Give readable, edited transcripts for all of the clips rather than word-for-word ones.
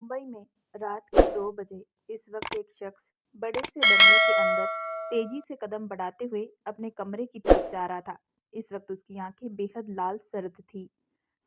मुंबई में रात के 2 बजे इस वक्त एक शख्स बड़े से बंगले के अंदर तेजी से कदम बढ़ाते हुए अपने कमरे की तरफ जा रहा था। इस वक्त उसकी आंखें बेहद लाल सर्द थी।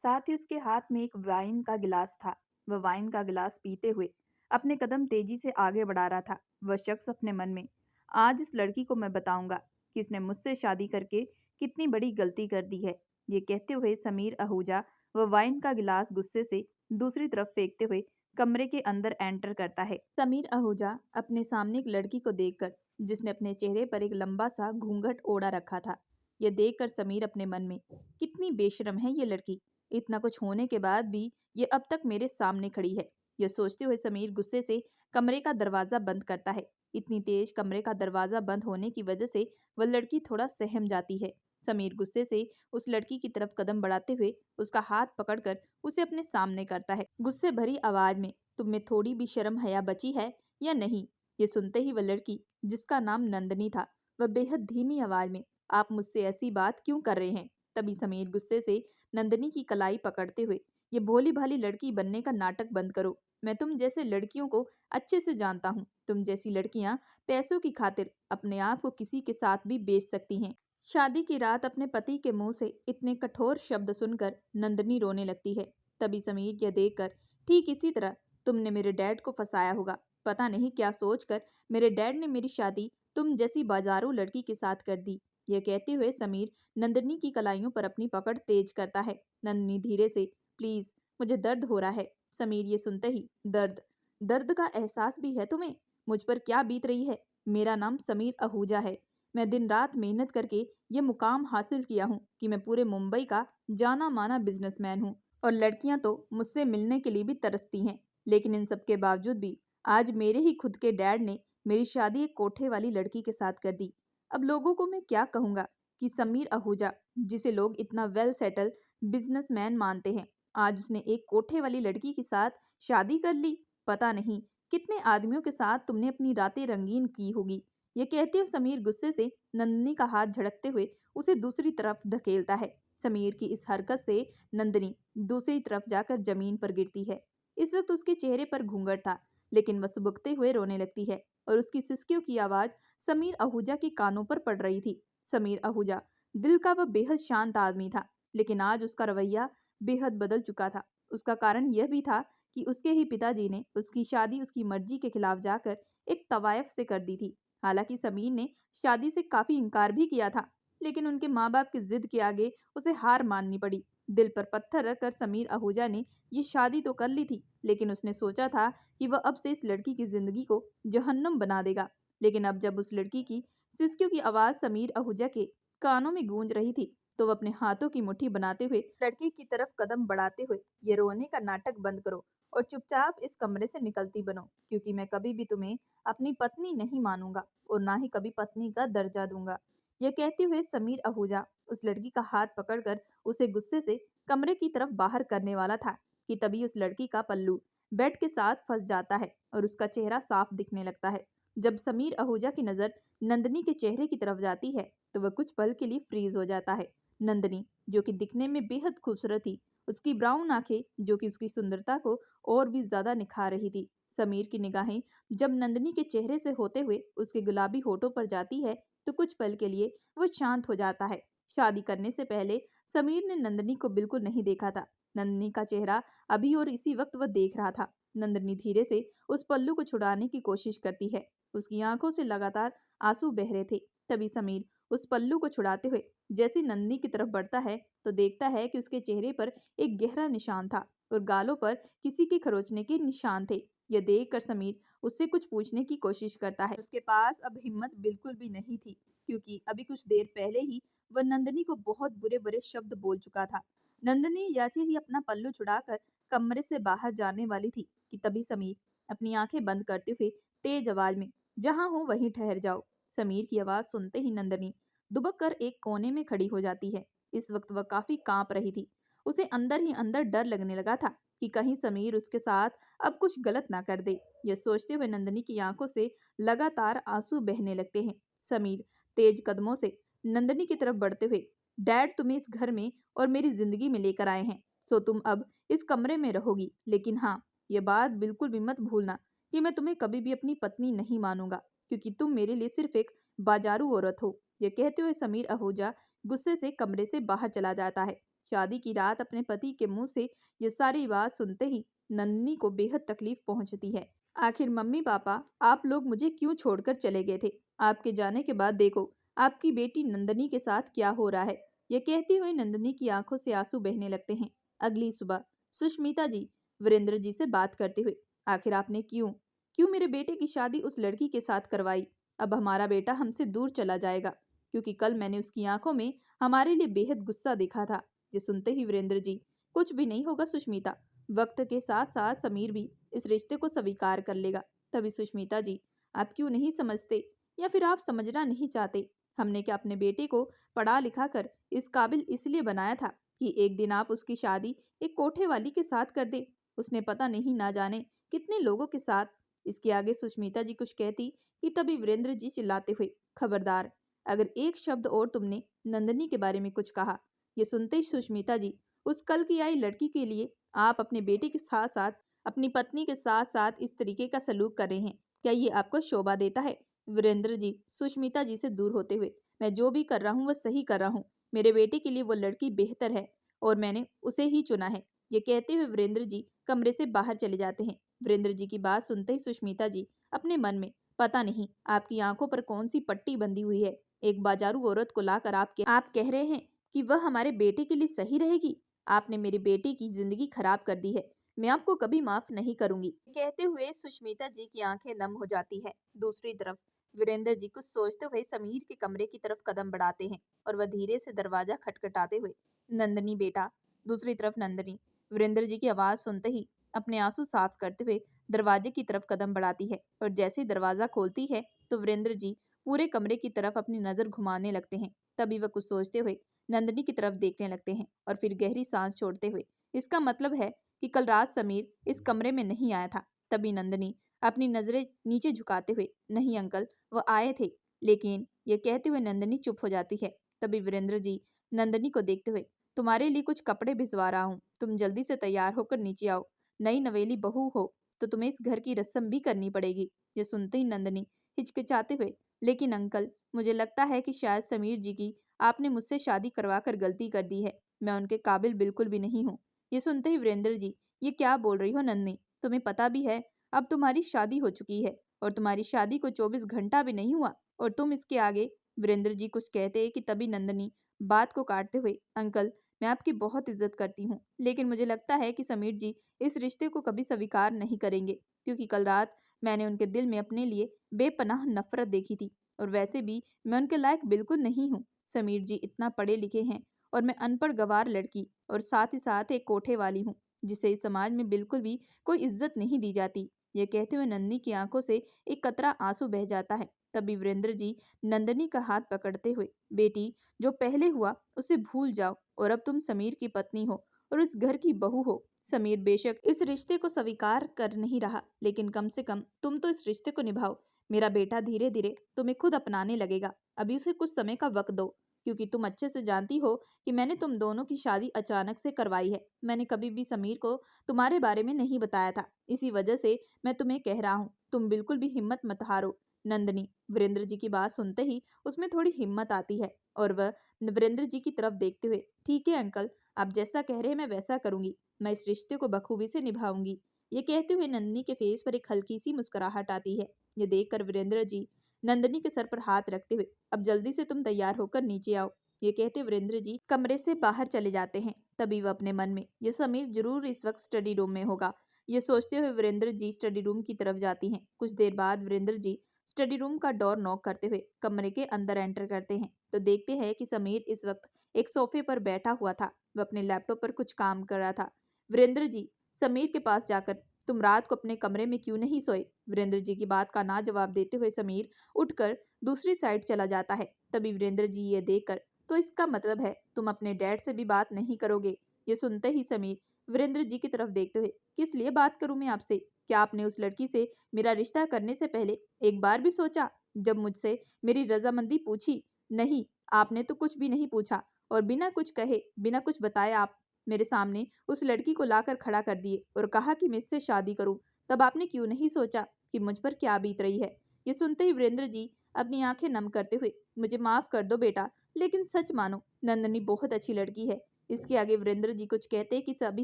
साथ ही उसके हाथ में एक वाइन का गिलास था। वह वाइन का गिलास पीते हुए अपने कदम तेजी से आगे बढ़ा रहा था। वह शख्स अपने मन में, आज इस लड़की को मैं बताऊंगा कि इसने मुझसे शादी करके कितनी बड़ी गलती कर दी है। ये कहते हुए समीर आहूजा वह वाइन का गिलास गुस्से से दूसरी तरफ फेंकते हुए कमरे के अंदर एंटर करता है। समीर आहूजा अपने सामने एक लड़की को देखकर, जिसने अपने चेहरे पर एक लंबा सा घूंघट ओढ़ा रखा था, यह देखकर समीर अपने मन में, कितनी बेशरम है ये लड़की, इतना कुछ होने के बाद भी ये अब तक मेरे सामने खड़ी है। यह सोचते हुए समीर गुस्से से कमरे का दरवाजा बंद करता है। इतनी तेज कमरे का दरवाजा बंद होने की वजह से वह लड़की थोड़ा सहम जाती है। समीर गुस्से से उस लड़की की तरफ कदम बढ़ाते हुए उसका हाथ पकड़कर उसे अपने सामने करता है, गुस्से भरी आवाज में, तुम में थोड़ी भी शर्म हया बची है या नहीं? ये सुनते ही वह लड़की, जिसका नाम नंदनी था, वह बेहद धीमी आवाज में, आप मुझसे ऐसी बात क्यों कर रहे हैं? तभी समीर गुस्से से नंदनी की कलाई पकड़ते हुए, ये भोली भाली लड़की बनने का नाटक बंद करो। मैं तुम जैसे लड़कियों को अच्छे से जानता हूँ। तुम जैसी लड़कियां पैसों की खातिर अपने आप को किसी के साथ भी बेच सकती हैं। शादी की रात अपने पति के मुंह से इतने कठोर शब्द सुनकर नंदनी रोने लगती है। तभी समीर यह देखकर, ठीक इसी तरह तुमने मेरे डैड को फंसाया होगा। पता नहीं क्या सोचकर मेरे डैड ने मेरी शादी तुम जैसी बाजारू लड़की के साथ कर दी। यह कहते हुए समीर नंदनी की कलाइयों पर अपनी पकड़ तेज करता है। नंदनी धीरे से, प्लीज, मुझे दर्द हो रहा है। समीर ये सुनते ही, दर्द? दर्द का एहसास भी है तुम्हें? मुझ पर क्या बीत रही है? मेरा नाम समीर आहूजा है। मैं दिन रात मेहनत करके ये मुकाम हासिल किया हूँ कि मैं पूरे मुंबई का जाना माना बिजनेसमैन हूँ, और लड़कियां तो मुझसे मिलने के लिए भी तरसती हैं। लेकिन इन सब के बावजूद भी आज मेरे ही खुद के डैड ने मेरी शादी एक कोठे वाली लड़की के साथ कर दी। अब लोगों को मैं क्या कहूंगा कि समीर आहूजा, जिसे लोग इतना वेल सेटल बिजनेसमैन मानते हैं, आज उसने एक कोठे वाली लड़की के साथ शादी कर ली। पता नहीं कितने आदमियों के साथ तुमने अपनी रातें रंगीन की होगी। ये कहते हुए समीर गुस्से से नंदनी का हाथ झड़कते हुए उसे दूसरी तरफ धकेलता है। समीर की इस हरकत से नंदनी दूसरी तरफ जाकर जमीन पर गिरती है। इस वक्त उसके चेहरे पर घूंघट था, लेकिन वह सुबकते हुए रोने लगती है और उसकी सिसकियों की आवाज समीर आहूजा के कानों पर पड़ रही थी। समीर आहूजा, दिल का वह बेहद शांत आदमी था, लेकिन आज उसका रवैया बेहद बदल चुका था। उसका कारण यह भी था कि उसके ही पिताजी ने उसकी शादी उसकी मर्जी के खिलाफ जाकर एक तवायफ से कर दी थी। हालांकि समीर ने शादी से काफी इनकार भी किया था, लेकिन उनके माँ बाप की जिद के आगे उसे हार माननी पड़ी। दिल पर पत्थर रखकर समीर आहूजा ने ये शादी तो कर ली थी, लेकिन उसने सोचा था कि वह अब से इस लड़की की जिंदगी को जहन्नम बना देगा। लेकिन अब जब उस लड़की की सिसकियों की आवाज समीर आहूजा के कानों में गूंज रही थी, तो वह अपने हाथों की मुट्ठी बनाते हुए लड़की की तरफ कदम बढ़ाते हुए, ये रोने का नाटक बंद करो और चुपचाप इस कमरे से निकलती बनो, क्योंकि मैं कभी भी तुम्हें अपनी पत्नी नहीं मानूंगा और ना ही कभी पत्नी का दर्जा दूंगा। यह कहते हुए समीर आहूजा उस लड़की का हाथ पकड़कर उसे गुस्से से कमरे की तरफ बाहर करने वाला था कि तभी उस लड़की का पल्लू बेड के साथ फंस जाता है और उसका चेहरा साफ दिखने लगता है। जब समीर आहूजा की नजर नंदनी के चेहरे की तरफ जाती है, तो वह कुछ पल के लिए फ्रीज हो जाता है। नंदनी, जो कि दिखने में बेहद खूबसूरत थी, उसकी ब्राउन आंखें जो कि उसकी सुंदरता को और भी ज्यादा निखार रही थी। समीर की निगाहें जब नंदनी के चेहरे से होते हुए उसके गुलाबी होठों पर जाती है, तो कुछ पल के लिए वो शांत हो जाता है। शादी करने से पहले समीर ने नंदनी को बिल्कुल नहीं देखा था। नंदनी का चेहरा अभी और इसी वक्त वह देख रहा था। नंदनी धीरे से उस पल्लू को छुड़ाने की कोशिश करती है। उसकी आंखों से लगातार आंसू बह रहे थे। तभी समीर उस पल्लू को छुड़ाते हुए जैसे नंदनी की तरफ बढ़ता है, तो देखता है कि उसके चेहरे पर एक गहरा निशान था और गालों पर किसी के खरोचने के निशान थे। यह देखकर समीर उससे कुछ पूछने की कोशिश करता है। उसके पास अब हिम्मत बिल्कुल भी नहीं थी, क्योंकि अभी कुछ देर पहले ही वह नंदनी को बहुत बुरे बुरे शब्द बोल चुका था। नंदनी जैसे ही अपना पल्लू छुड़ाकर कमरे से बाहर जाने वाली थी कि तभी समीर अपनी आंखें बंद करते हुए तेज आवाज में, जहां हो वहीं ठहर जाओ। समीर की आवाज सुनते ही नंदनी दुबक कर एक कोने में खड़ी हो जाती है। इस वक्त वह काफी कांप रही थी। उसे अंदर ही अंदर डर लगने लगा था कि कहीं समीर उसके साथ अब कुछ गलत ना कर दे। यह सोचते हुए नंदनी की आंखों से लगातार आंसू बहने लगते हैं। समीर तेज कदमों से नंदनी की तरफ बढ़ते हुए, डैड तुम्हें इस घर में और मेरी जिंदगी में लेकर आए हैं, सो तुम अब इस कमरे में रहोगी, लेकिन हाँ, ये बात बिल्कुल भी मत भूलना कि मैं तुम्हें कभी भी अपनी पत्नी नहीं मानूंगा, क्योंकि तुम मेरे लिए सिर्फ एक बाजारू औरत हो। ये कहते हुए समीर आहूजा गुस्से से कमरे से बाहर चला जाता है। शादी की रात अपने पति के मुंह से ये सारी बात सुनते ही नंदिनी को बेहद तकलीफ पहुंचती है। आखिर मम्मी पापा, आप लोग मुझे क्यों छोड़कर चले गए थे? आपके जाने के बाद देखो आपकी बेटी नंदिनी के साथ क्या हो रहा है। ये कहते हुए नंदिनी की आंखों से आंसू बहने लगते हैं। अगली सुबह सुष्मिता जी वीरेंद्र जी से बात करते हुए, आखिर आपने क्यों क्यों मेरे बेटे की शादी उस लड़की के साथ करवाई? अब हमारा बेटा हमसे दूर चला जाएगा, क्योंकि कल मैंने उसकी आंखों में हमारे लिए बेहद गुस्सा देखा था। ये सुनते ही वीरेंद्र जी, कुछ भी नहीं होगा सुष्मिता, वक्त के साथ साथ समीर भी इस रिश्ते को स्वीकार कर लेगा। तभी सुष्मिता जी, आप क्यों नहीं समझते, या फिर आप समझना नहीं चाहते? हमने क्या अपने बेटे को पढ़ा लिखा कर इस काबिल इसलिए बनाया था कि एक दिन आप उसकी शादी एक कोठे वाली के साथ कर दे? उसने पता नहीं ना जाने कितने लोगों के साथ। इसके आगे सुष्मिता जी कुछ कहती कि तभी वीरेंद्र जी चिल्लाते हुए, खबरदार, अगर एक शब्द और तुमने नंदिनी के बारे में कुछ कहा। ये सुनते ही सुष्मिता जी, उस कल की आई लड़की के लिए आप अपने बेटे के साथ साथ अपनी पत्नी के साथ साथ इस तरीके का सलूक कर रहे हैं, क्या ये आपको शोभा देता है? वीरेंद्र जी सुष्मिता जी से दूर होते हुए, मैं जो भी कर रहा हूँ वह सही कर रहा हूँ। मेरे बेटे के लिए वो लड़की बेहतर है और मैंने उसे ही चुना है। ये कहते हुए वीरेंद्र जी कमरे से बाहर चले जाते हैं। वीरेंद्र जी की बात सुनते ही सुष्मिता जी अपने मन में, पता नहीं आपकी आंखों पर कौन सी पट्टी बंधी हुई है। एक बाजारू औरत को लाकर आप कह रहे हैं कि वह हमारे बेटे के लिए सही रहेगी। आपने मेरे बेटे की जिंदगी खराब कर दी है, मैं आपको कभी माफ नहीं करूंगी। कहते हुए सुष्मिता जी की आंखें नम हो जाती है। दूसरी तरफ वीरेंद्र जी कुछ सोचते हुए समीर के कमरे की तरफ कदम बढ़ाते हैं और वह धीरे से दरवाजा खटखटाते हुए, नंदनी बेटा। दूसरी तरफ नंदनी वीरेंद्र जी की आवाज सुनते ही अपने आंसू साफ करते हुए दरवाजे की तरफ कदम बढ़ाती है और जैसे ही दरवाजा खोलती है तो वीरेंद्र जी पूरे कमरे की तरफ अपनी नजर घुमाने लगते हैं। तभी वह कुछ सोचते हुए नंदनी की तरफ देखने लगते हैं और फिर गहरी सांस छोड़ते हुए, इसका मतलब है कि कल रात समीर इस कमरे में नहीं आया था। तभी नंदनी अपनी नजरें नीचे झुकाते हुए, नहीं अंकल, वो आए थे। लेकिन ये कहते हुए नंदनी चुप हो जाती है। तभी वीरेंद्र जी नंदनी को देखते हुए, तुम्हारे लिए कुछ कपड़े भिजवा रहा हूँ, तुम जल्दी से तैयार होकर नीचे आओ। नई नवेली बहू हो तो तुम्हें इस घर की रस्म भी करनी पड़ेगी। ये सुनते ही नंदनी हिचकिचाते हुए, लेकिन अंकल, मुझे लगता है कि शायद समीर जी की आपने मुझसे शादी करवा कर गलती कर दी है। मैं उनके काबिल बिल्कुल भी नहीं हूँ। ये सुनते ही वीरेंद्र जी, ये क्या बोल रही हो नंदनी, तुम्हें पता भी है अब तुम्हारी शादी हो चुकी है और तुम्हारी शादी को 24 घंटा भी नहीं हुआ और तुम इसके आगे। वीरेंद्र जी कुछ कहते हैं कि तभी नंदनी बात को काटते हुए, अंकल, मैं आपकी बहुत इज्जत करती हूँ, लेकिन मुझे लगता है कि समीर जी इस रिश्ते को कभी स्वीकार नहीं करेंगे, क्योंकि कल रात मैंने उनके दिल में अपने लिए बेपनाह नफरत देखी थी और वैसे भी मैं उनके लायक बिल्कुल नहीं हूँ। समीर जी इतना पढ़े लिखे हैं और मैं अनपढ़ गवार लड़की और साथ ही साथ एक कोठे वाली हूँ, जिसे इस समाज में बिल्कुल भी कोई इज्जत नहीं दी जाती। ये कहते हुए नंदनी की आंखों से एक कतरा आंसू बह जाता है। तभी वीरेंद्र जी नंदनी का हाथ पकड़ते हुए, बेटी, जो पहले हुआ उसे भूल जाओ और अब तुम समीर की पत्नी हो और इस घर की बहू हो। समीर बेशक इस रिश्ते को स्वीकार कर नहीं रहा, लेकिन कम से कम तुम तो इस रिश्ते को निभाओ। मेरा बेटा धीरे धीरे तुम्हें खुद अपनाने लगेगा, अभी उसे कुछ समय का वक्त दो, क्योंकि तुम अच्छे से जानती हो कि मैंने तुम दोनों की शादी अचानक से करवाई है। मैंने कभी भी समीर को तुम्हारे बारे में नहीं बताया था, इसी वजह से मैं तुम्हें कह रहा हूँ, तुम बिल्कुल भी हिम्मत मत हारो। नंदनी वीरेंद्र जी की बात सुनते ही उसमें थोड़ी हिम्मत आती है और वह वीरेंद्र जी की तरफ देखते हुए, ठीक है अंकल, आप जैसा कह रहे हैं मैं वैसा करूंगी, मैं इस रिश्ते को बखूबी से निभाऊंगी। ये कहते हुए नंदनी के फेस पर एक हल्की सी मुस्कुराहट आती है। ये देखकर वीरेंद्र जी नंदनी के सर पर हाथ रखते हुए, अब जल्दी से तुम तैयार होकर नीचे आओ। ये कहते वीरेंद्र जी कमरे से बाहर चले जाते हैं। तभी वह अपने मन में, ये समीर जरूर इस वक्त स्टडी रूम में होगा, ये सोचते हुए वीरेंद्र जी स्टडी रूम की तरफ जाती हैं। कुछ देर बाद वीरेंद्र जी स्टडी रूम का डोर नॉक करते हुए कमरे के अंदर एंटर करते हैं तो देखते हैं कि समीर इस वक्त एक सोफे पर बैठा हुआ था। वह अपने लैपटॉप पर कुछ काम कर रहा था। वीरेंद्र जी समीर के पास जाकर, तुम रात को अपने कमरे में क्यों नहीं सोए? वीरेंद्र जी की बात का ना जवाब देते हुए समीर उठकर दूसरी साइड चला जाता है। तभी वीरेंद्र जी ये देखकर, तो इसका मतलब है तुम अपने डैड से भी बात नहीं करोगे? ये सुनते ही समीर वीरेंद्र जी की तरफ देखते हुए, किस लिए बात करूं मैं आपसे? क्या आपने उस लड़की से मेरा रिश्ता करने से पहले एक बार भी सोचा? जब मुझसे मेरी रजामंदी पूछी, नहीं, आपने तो कुछ भी नहीं पूछा और बिना कुछ कहे, बिना कुछ बताए आप मेरे सामने उस लड़की को लाकर खड़ा कर दिए और कहा कि मैं इससे शादी करूं, तब आपने क्यों नहीं सोचा कि मुझ पर क्या बीत रही है। ये सुनते ही वीरेंद्र जी अपनी आंखें नम करते हुए, मुझे माफ कर दो बेटा, लेकिन सच मानो नंदनी बहुत अच्छी लड़की है। इसके आगे वीरेंद्र जी कुछ कहते कि तभी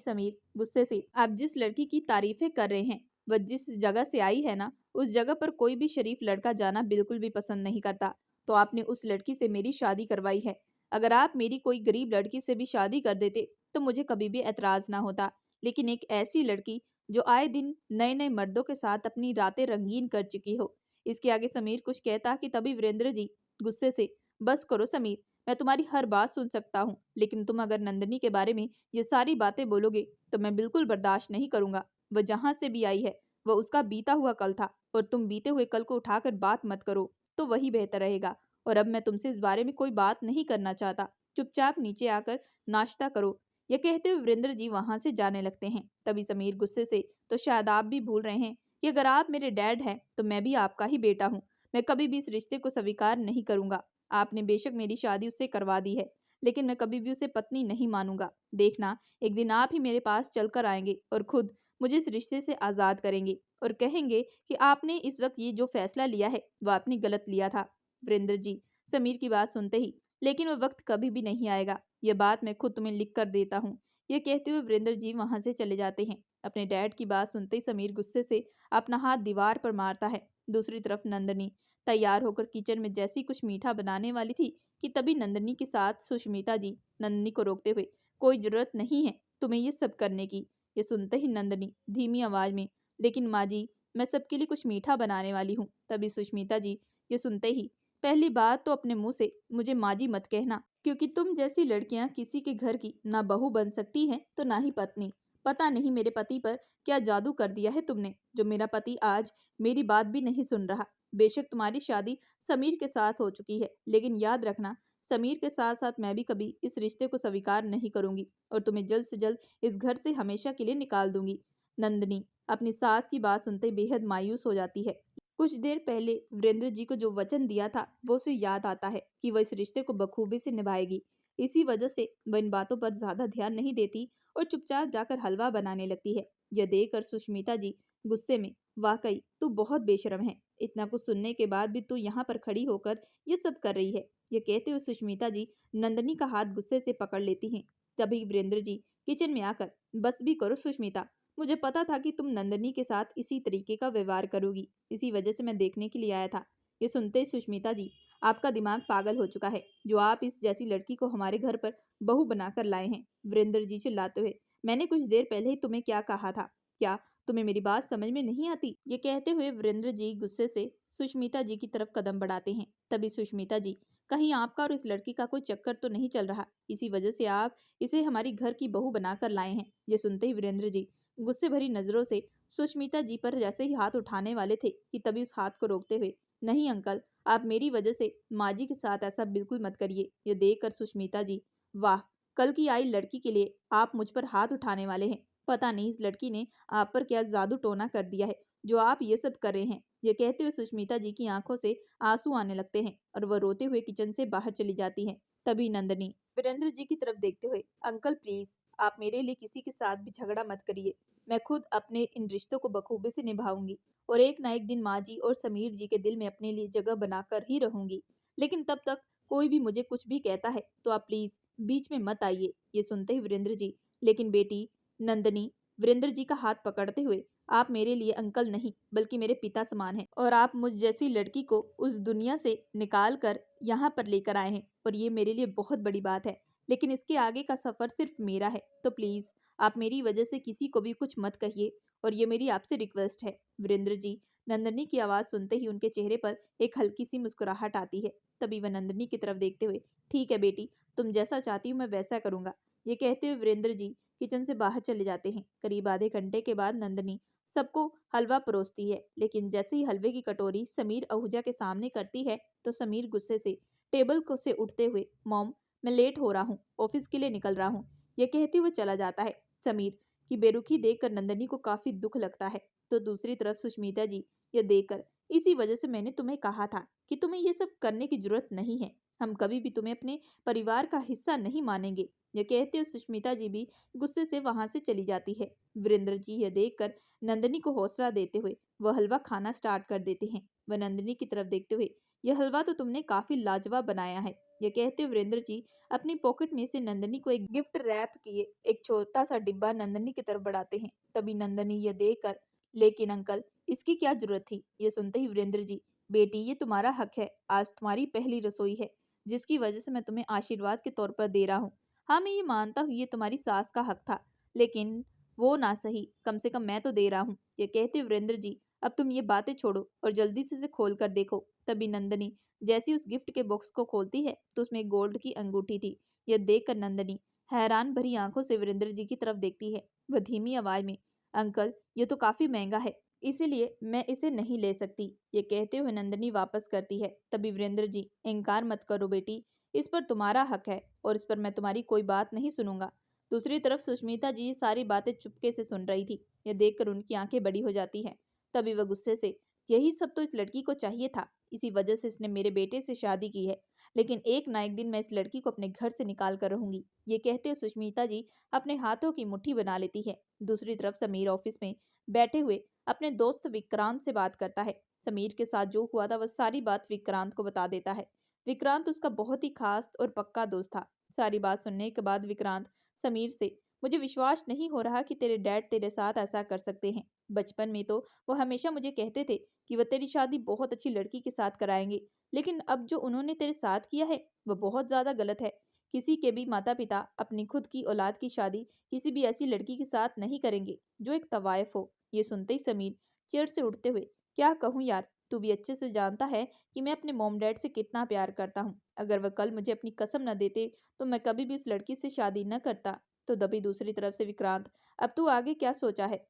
समीर गुस्से से, आप जिस लड़की की तारीफें कर रहे हैं वह जिस जगह से आई है ना, उस जगह पर कोई भी शरीफ लड़का जाना बिल्कुल भी पसंद नहीं करता। तो आपने उस लड़की से मेरी शादी करवाई है। अगर आप मेरी कोई गरीब लड़की से भी शादी कर देते तो मुझे कभी भी एतराज ना होता, लेकिन एक ऐसी लड़की जो आए दिन नए नए मर्दों के साथ अपनी रातें रंगीन कर चुकी हो। इसके आगे समीर कुछ कहता कि तभी वीरेंद्र जी गुस्से से, बस करो समीर, मैं तुम्हारी हर बात सुन सकता हूँ, लेकिन तुम अगर नंदनी के बारे में ये सारी बातें बोलोगे तो मैं बिल्कुल बर्दाश्त नहीं करूंगा। वह जहाँ से भी आई है वह उसका बीता हुआ कल था, और तुम बीते हुए कल को उठाकर बात मत करो तो वही बेहतर रहेगा। और अब मैं तुमसे इस बारे में कोई बात नहीं करना चाहता, चुपचाप नीचे आकर नाश्ता करो। यह कहते हुए वीरेंद्र जी वहां से जाने लगते हैं। तभी समीर गुस्से से, तो शायद आप भी भूल रहे हैं कि अगर आप मेरे डैड हैं तो मैं भी आपका ही बेटा हूँ। मैं कभी भी इस रिश्ते को स्वीकार नहीं करूंगा। आपने बेशक मेरी शादी उससे करवा दी है, लेकिन मैं कभी भी उसे पत्नी नहीं मानूंगा। देखना, एक दिन आप ही मेरे पास चलकर आएंगे और खुद मुझे इस रिश्ते से आजाद करेंगे और कहेंगे कि आपने इस वक्त ये जो फैसला लिया है वह आपने गलत लिया था। वीरेंद्र जी समीर की बात सुनते ही, लेकिन वह वक्त कभी भी नहीं आएगा, यह बात मैं खुद तुम्हें लिख कर देता हूँ। ये कहते हुए वीरेंद्र जी वहां से चले जाते हैं। अपने डैड की बात सुनते ही समीर गुस्से से अपना हाथ दीवार पर मारता है। दूसरी तरफ नंदनी तैयार होकर किचन में जैसी कुछ मीठा बनाने वाली थी कि तभी नंदनी के साथ सुष्मिता जी नंदनी को रोकते हुए, कोई जरूरत नहीं है तुम्हें ये सब करने की। ये सुनते ही नंदनी धीमी आवाज में, लेकिन माँ जी, मैं सबके लिए कुछ मीठा बनाने वाली हूँ। तभी सुष्मिता जी ये सुनते ही, पहली बात तो अपने मुंह से मुझे माँ जी मत कहना, क्योंकि तुम जैसी लड़कियां किसी के घर की ना बहू बन सकती हैं तो ना ही पत्नी। पता नहीं मेरे पति पर क्या जादू कर दिया है तुमने, जो मेरा पति आज मेरी बात भी नहीं सुन रहा। बेशक तुम्हारी शादी समीर के साथ हो चुकी है, लेकिन याद रखना, समीर के साथ साथ मैं भी कभी इस रिश्ते को स्वीकार नहीं करूंगी और तुम्हें जल्द से जल्द इस घर से हमेशा के लिए निकाल दूंगी। नंदनी अपनी सास की बात सुनते बेहद मायूस हो जाती है। कुछ देर पहले वीरेंद्र जी को जो वचन दिया था वो उसे याद आता है कि वह इस रिश्ते को बखूबी से निभाएगी। इसी वजह से वह इन बातों पर ज्यादा ध्यान नहीं देती और चुपचाप जाकर हलवा बनाने लगती है। यह देखकर सुष्मिता जी गुस्से में, वाकई तू बहुत बेशरम है, इतना कुछ सुनने के बाद भी तू यहाँ पर खड़ी होकर ये सब कर रही है। ये कहते हुए सुष्मिता जी नंदनी का हाथ गुस्से से पकड़ लेती हैं। तभी वीरेंद्र जी किचन में आकर, बस भी करो सुष्मिता, मुझे पता था कि तुम नंदनी के साथ इसी तरीके का व्यवहार करोगी, इसी वजह से मैं देखने के लिए आया था। ये सुनते ही सुष्मिता जी, आपका दिमाग पागल हो चुका है, जो आप इस जैसी लड़की को हमारे घर पर बहू बनाकर लाए हैं। वीरेंद्र जी चिल्लाते हुए, मैंने कुछ देर पहले ही तुम्हें क्या कहा था, क्या तुम्हें मेरी बात समझ में नहीं आती। ये कहते हुए वीरेंद्र जी गुस्से से सुष्मिता जी की तरफ कदम बढ़ाते हैं। तभी सुष्मिता जी, कहीं आपका और इस लड़की का कोई चक्कर तो नहीं चल रहा, इसी वजह से आप इसे हमारी घर की बहू बनाकर लाए हैं। ये सुनते ही वीरेंद्र जी गुस्से भरी नजरों से सुष्मिता जी पर जैसे ही हाथ उठाने वाले थे कि तभी उस हाथ को रोकते हुए, नहीं अंकल, आप मेरी वजह से माँ जी के साथ ऐसा बिल्कुल मत करिए। ये देखकर सुष्मिता जी, वाह, कल की आई लड़की के लिए आप मुझ पर हाथ उठाने वाले हैं। पता नहीं इस लड़की ने आप पर क्या जादू टोना कर दिया है जो आप ये सब कर रहे हैं। ये कहते हुए सुष्मिता जी की आंखों से आंसू आने लगते हैं और वह रोते हुए किचन से बाहर चली जाती हैं। तभी नंदनी वीरेंद्र जी की तरफ देखते हुए, अंकल प्लीज, आप मेरे लिए किसी के साथ भी झगड़ा मत करिए, मैं खुद अपने इन रिश्तों को बखूबी से निभाऊंगी और एक ना एक दिन माँ जी और समीर जी के दिल में अपने लिए जगह बनाकर ही रहूंगी। लेकिन तब तक कोई भी मुझे कुछ भी कहता है तो आप प्लीज बीच में मत आइए। ये सुनते ही वीरेंद्र जी, लेकिन बेटी नंदनी, वीरेंद्र जी का हाथ पकड़ते हुए, आप मेरे लिए अंकल नहीं बल्कि मेरे पिता समान हैं और आप मुझ जैसी लड़की को उस दुनिया से निकाल कर यहाँ पर लेकर आए हैं और ये मेरे लिए बहुत बड़ी बात है। लेकिन इसके आगे का सफर सिर्फ मेरा है, तो प्लीज आप मेरी वजह से किसी को भी कुछ मत कहिए और ये मेरी आपसे रिक्वेस्ट है। वीरेंद्र जी नंदनी की आवाज सुनते ही उनके चेहरे पर एक हल्की सी मुस्कुराहट आती है। तभी वह नंदनी की तरफ देखते हुए, ठीक है बेटी, तुम जैसा चाहती हो मैं वैसा करूंगा। ये कहते हुए वीरेंद्र जी किचन से बाहर चले जाते हैं। करीब आधे घंटे के बाद नंदनी सबको हलवा परोसती है, लेकिन जैसे ही हलवे की कटोरी समीर आहूजा के सामने करती है तो समीर गुस्से से टेबल को से उठते हुए, मॉम, मैं लेट हो रहा हूँ, ऑफिस के लिए निकल रहा हूँ, यह कहते हुए चला जाता है। समीर की बेरुखी देखकर नंदनी को काफी दुख लगता है। तो दूसरी तरफ सुष्मिता जी यह देखकर, इसी वजह से मैंने तुम्हें कहा था कि तुम्हें ये सब करने की जरूरत नहीं है, हम कभी भी तुम्हें अपने परिवार का हिस्सा नहीं मानेंगे। ये कहते हुए सुष्मिता जी भी गुस्से से वहां से चली जाती है। वीरेंद्र जी यह देखकर नंदिनी को हौसला देते हुए वह हलवा खाना स्टार्ट कर देते हैं। वह नंदिनी की तरफ देखते हुए, यह हलवा तो तुमने काफी लाजवाब बनाया है। यह कहते हुए वीरेंद्र जी अपनी पॉकेट में से नंदिनी को एक गिफ्ट रैप किए एक छोटा सा डिब्बा नंदिनी की तरफ बढ़ाते हैं। तभी नंदिनी यह देखकर, लेकिन अंकल इसकी क्या जरूरत थी? ये सुनते ही वीरेंद्र जी, बेटी ये तुम्हारा हक है, आज तुम्हारी पहली रसोई है जिसकी वजह से मैं तुम्हें आशीर्वाद के तौर पर दे रहा हूँ। हाँ मैं ये मानता हूँ ये तुम्हारी सास का हक था, लेकिन वो ना सही, कम से कम मैं तो दे रहा हूँ। ये कहते वीरेंद्र जी, अब तुम ये बातें छोड़ो और जल्दी से इसे खोल कर देखो। तभी नंदनी जैसी उस गिफ्ट के बॉक्स को खोलती है तो उसमें एक गोल्ड की अंगूठी थी। यह देखकर नंदनी हैरान भरी आंखों से वीरेंद्र जी की तरफ देखती है। वह धीमी आवाज में, अंकल ये तो काफी महंगा है, इसीलिए मैं इसे नहीं ले सकती। ये कहते हुए नंदनी वापस करती है। तभी वीरेंद्र जी, इनकार मत करो बेटी, इस पर तुम्हारा हक है और इस पर मैं तुम्हारी कोई बात नहीं सुनूंगा। दूसरी तरफ सुष्मिता जी ये सारी बातें चुपके से सुन रही थी। यह देखकर उनकी आंखें बड़ी हो जाती हैं। तभी वह गुस्से से, यही सब तो इस लड़की को चाहिए था, इसी वजह से इसने मेरे बेटे से शादी की है, लेकिन एक ना एक दिन मैं इस लड़की को अपने घर से निकाल कर रहूंगी। ये कहते हुए सुष्मिता जी अपने हाथों की मुट्ठी बना लेती है। दूसरी तरफ समीर ऑफिस में बैठे हुए अपने दोस्त विक्रांत से बात करता है। समीर के साथ जो हुआ था वह सारी बात विक्रांत को बता देता है। विक्रांत उसका बहुत ही खास और पक्का दोस्त था। सारी बात सुनने के बाद विक्रांत समीर से, मुझे विश्वास नहीं हो रहा कि तेरे डैड तेरे साथ ऐसा कर सकते हैं। बचपन में तो वो हमेशा मुझे कहते थे कि वह तेरी शादी बहुत अच्छी लड़की के साथ कराएंगे, लेकिन अब जो उन्होंने तेरे साथ किया है वह बहुत ज्यादा गलत है। किसी के भी माता पिता अपनी खुद की औलाद की शादी किसी भी ऐसी लड़की के साथ नहीं करेंगे जो एक तवायफ हो। ये सुनते ही समीर चेयर से उठते हुए, क्या कहूँ यार, तू भी अच्छे से जानता है कि मैं अपने मॉम डैड से कितना प्यार करता हूँ। अगर वह कल मुझे अपनी कसम न देते तो मैं कभी भी उस लड़की से शादी न करता। तो दबी दूसरी तरफ से विक्रांत, अब तू आगे क्या सोचा है?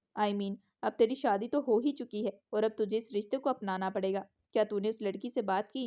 अब तेरी शादी तो हो ही चुकी है और अब तुझे इस रिश्ते को अपनाना पड़ेगा। क्या तूने उस लड़की से बात की?